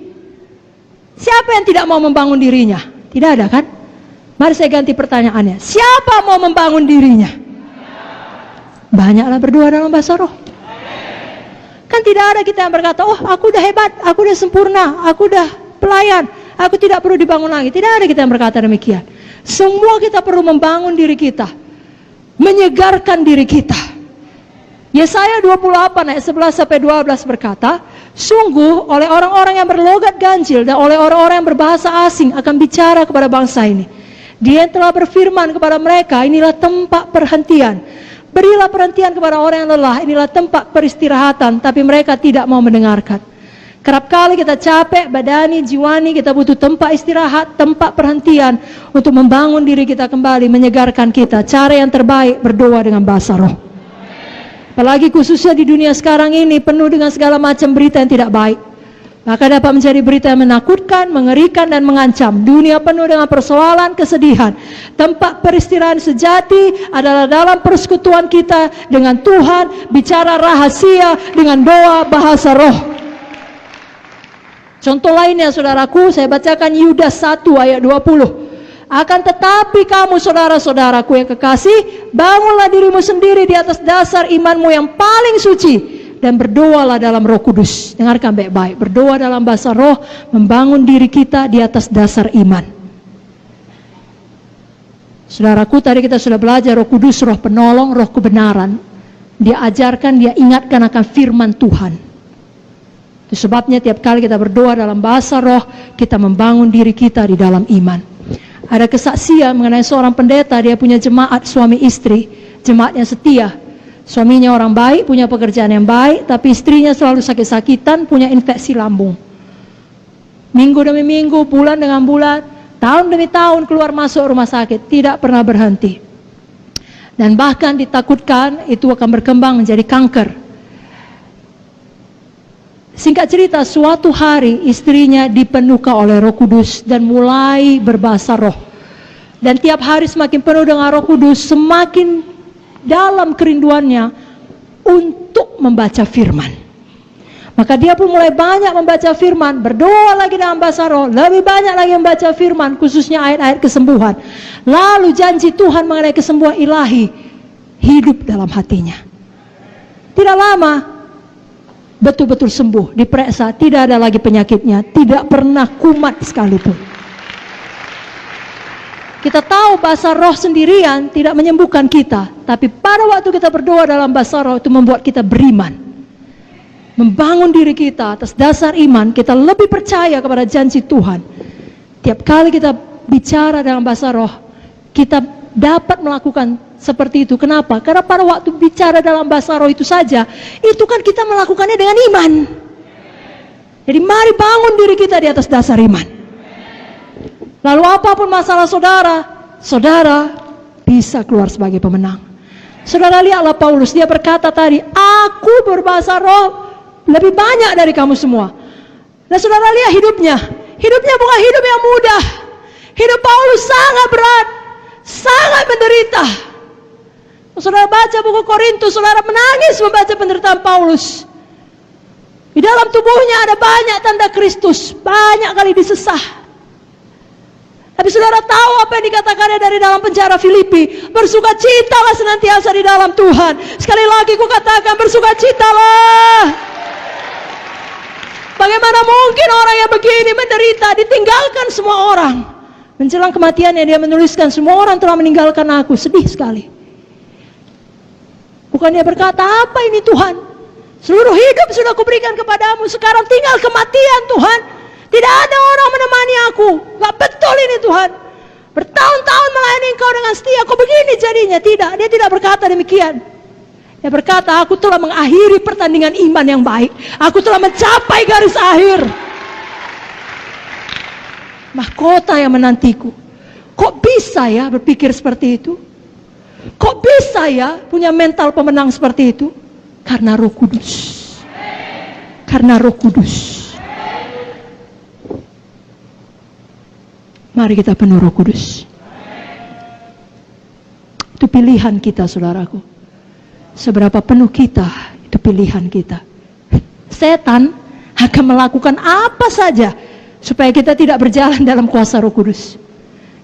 Siapa yang tidak mau membangun dirinya? Tidak ada kan? Mari saya ganti pertanyaannya. Siapa mau membangun dirinya? Banyaklah berdoa dalam bahasa roh. Kan tidak ada kita yang berkata, oh aku udah hebat, aku udah sempurna, aku udah pelayan, aku tidak perlu dibangun lagi. Tidak ada kita yang berkata demikian. Semua kita perlu membangun diri kita, menyegarkan diri kita. Yesaya 28 ayat 11-12 berkata, sungguh oleh orang-orang yang berlogat ganjil dan oleh orang-orang yang berbahasa asing akan bicara kepada bangsa ini. Dia telah berfirman kepada mereka, inilah tempat perhentian. Berilah perhentian kepada orang yang lelah, inilah tempat peristirahatan, tapi mereka tidak mau mendengarkan. Kerap kali kita capek, badani, jiwani, kita butuh tempat istirahat, tempat perhentian untuk membangun diri kita kembali, menyegarkan kita. Cara yang terbaik berdoa dengan bahasa roh. Apalagi khususnya di dunia sekarang ini penuh dengan segala macam berita yang tidak baik. Maka dapat menjadi berita yang menakutkan, mengerikan, dan mengancam. Dunia penuh dengan persoalan, kesedihan. Tempat peristirahat sejati adalah dalam persekutuan kita dengan Tuhan, bicara rahasia dengan doa bahasa roh. Contoh lainnya saudaraku, saya bacakan Yudas 1 ayat 20. Akan tetapi kamu saudara-saudaraku yang kekasih, bangunlah dirimu sendiri di atas dasar imanmu yang paling suci, dan berdoalah dalam Roh Kudus. Dengarkan baik-baik, berdoa dalam bahasa roh, membangun diri kita di atas dasar iman. Saudaraku, tadi kita sudah belajar Roh Kudus, roh penolong, roh kebenaran. Dia ajarkan, dia ingatkan akan firman Tuhan. Itu sebabnya tiap kali kita berdoa dalam bahasa roh, kita membangun diri kita di dalam iman. Ada kesaksian mengenai seorang pendeta, dia punya jemaat suami istri, jemaatnya setia. Suaminya orang baik, punya pekerjaan yang baik, tapi istrinya selalu sakit-sakitan, punya infeksi lambung. Minggu demi minggu, bulan dengan bulan, tahun demi tahun keluar masuk rumah sakit, tidak pernah berhenti. Dan bahkan ditakutkan itu akan berkembang menjadi kanker. Singkat cerita, suatu hari istrinya dipenuhkan oleh Roh Kudus dan mulai berbahasa roh. Dan tiap hari semakin penuh dengan Roh Kudus, semakin dalam kerinduannya untuk membaca firman. Maka dia pun mulai banyak membaca firman, berdoa lagi dalam bahasa roh, lebih banyak lagi membaca firman, khususnya ayat-ayat kesembuhan. Lalu janji Tuhan mengenai kesembuhan ilahi hidup dalam hatinya. Tidak lama, betul-betul sembuh, diperiksa, tidak ada lagi penyakitnya, tidak pernah kumat sekalipun. Kita tahu bahasa roh sendirian tidak menyembuhkan kita, tapi pada waktu kita berdoa dalam bahasa roh itu membuat kita beriman. Membangun diri kita atas dasar iman, kita lebih percaya kepada janji Tuhan. Tiap kali kita bicara dalam bahasa roh, kita dapat melakukan seperti itu. Kenapa? Karena pada waktu bicara dalam bahasa roh itu saja, itu kan kita melakukannya dengan iman. Jadi mari bangun diri kita di atas dasar iman. Lalu apapun masalah saudara, saudara bisa keluar sebagai pemenang. Saudara lihatlah Paulus, dia berkata tadi, aku berbahasa roh lebih banyak dari kamu semua. Nah saudara lihat hidupnya bukan hidup yang mudah. Hidup Paulus sangat berat, sangat menderita. Saudara baca buku Korintus, saudara menangis membaca penderitaan Paulus. Di dalam tubuhnya ada banyak tanda Kristus, banyak kali disesah. Tapi saudara tahu apa yang dikatakannya dari dalam penjara Filipi, bersukacitalah senantiasa di dalam Tuhan. Sekali lagi ku katakan, bersukacitalah. Bagaimana mungkin orang yang begini menderita, ditinggalkan semua orang. Menjelang kematiannya dia menuliskan, semua orang telah meninggalkan aku, sedih sekali. Bukan dia berkata, apa ini Tuhan? Seluruh hidup sudah kuberikan kepadamu, sekarang tinggal kematian Tuhan. Tidak ada orang menemani aku. Gak betul ini Tuhan. Bertahun-tahun melayani engkau dengan setia, kok begini jadinya? Tidak, dia tidak berkata demikian. Dia berkata, aku telah mengakhiri pertandingan iman yang baik. Aku telah mencapai garis akhir. Mahkota yang menantiku. Kok bisa ya berpikir seperti itu? Kok bisa ya punya mental pemenang seperti itu? Karena Roh Kudus. Karena Roh Kudus. Mari kita penuh Roh Kudus. Itu pilihan kita saudaraku. Seberapa penuh kita, itu pilihan kita. Setan akan melakukan apa saja supaya kita tidak berjalan dalam kuasa Roh Kudus.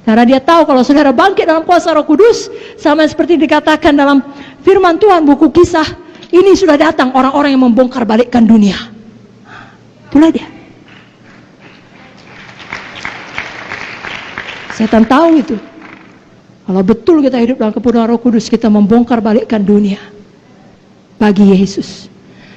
Karena dia tahu kalau saudara bangkit dalam kuasa Roh Kudus, sama seperti dikatakan dalam firman Tuhan buku Kisah ini sudah datang orang-orang yang membongkar balikkan dunia. Itulah dia. Setan tahu itu. Kalau betul kita hidup dalam kepenuhan Roh Kudus, kita membongkar balikkan dunia bagi Yesus.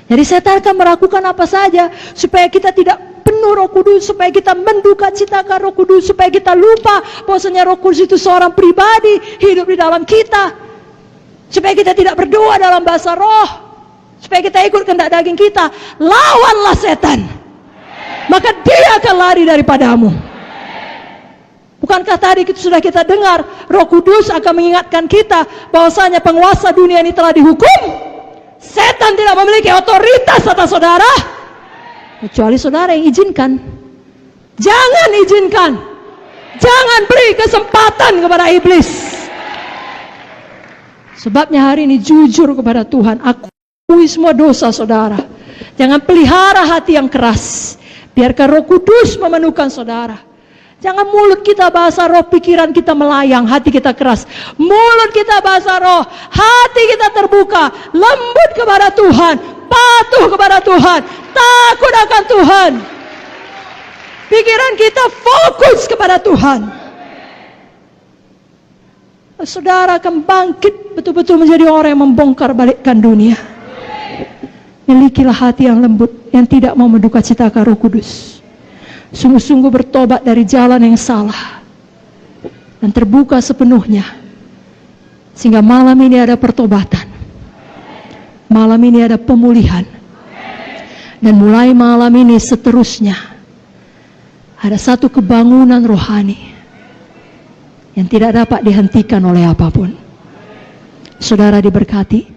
Jadi setan akan melakukan apa saja supaya kita tidak penuh Roh Kudus, supaya kita mendukacitakan Roh Kudus, supaya kita lupa bahwasanya Roh Kudus itu seorang pribadi hidup di dalam kita, supaya kita tidak berdoa dalam bahasa roh, supaya kita ikut kehendak daging kita. Lawanlah setan, maka dia akan lari daripadamu. Bukankah tadi sudah kita dengar Roh Kudus akan mengingatkan kita bahwasanya penguasa dunia ini telah dihukum. Setan tidak memiliki otoritas atas saudara kecuali saudara yang izinkan. Jangan izinkan, jangan beri kesempatan kepada iblis. Sebabnya hari ini jujur kepada Tuhan, akui semua dosa saudara. Jangan pelihara hati yang keras, biarkan Roh Kudus memenuhkan saudara. Jangan mulut kita bahasa roh, pikiran kita melayang, hati kita keras. Mulut kita bahasa roh, hati kita terbuka, lembut kepada Tuhan, patuh kepada Tuhan, takut akan Tuhan. Pikiran kita fokus kepada Tuhan. Saudara akan bangkit betul-betul menjadi orang yang membongkar balikkan dunia. Milikilah hati yang lembut, yang tidak mau mendukacitakan Roh Kudus. Sungguh-sungguh bertobat dari jalan yang salah dan terbuka sepenuhnya, sehingga malam ini ada pertobatan, malam ini ada pemulihan, dan mulai malam ini seterusnya ada satu kebangunan rohani yang tidak dapat dihentikan oleh apapun. Saudara diberkati.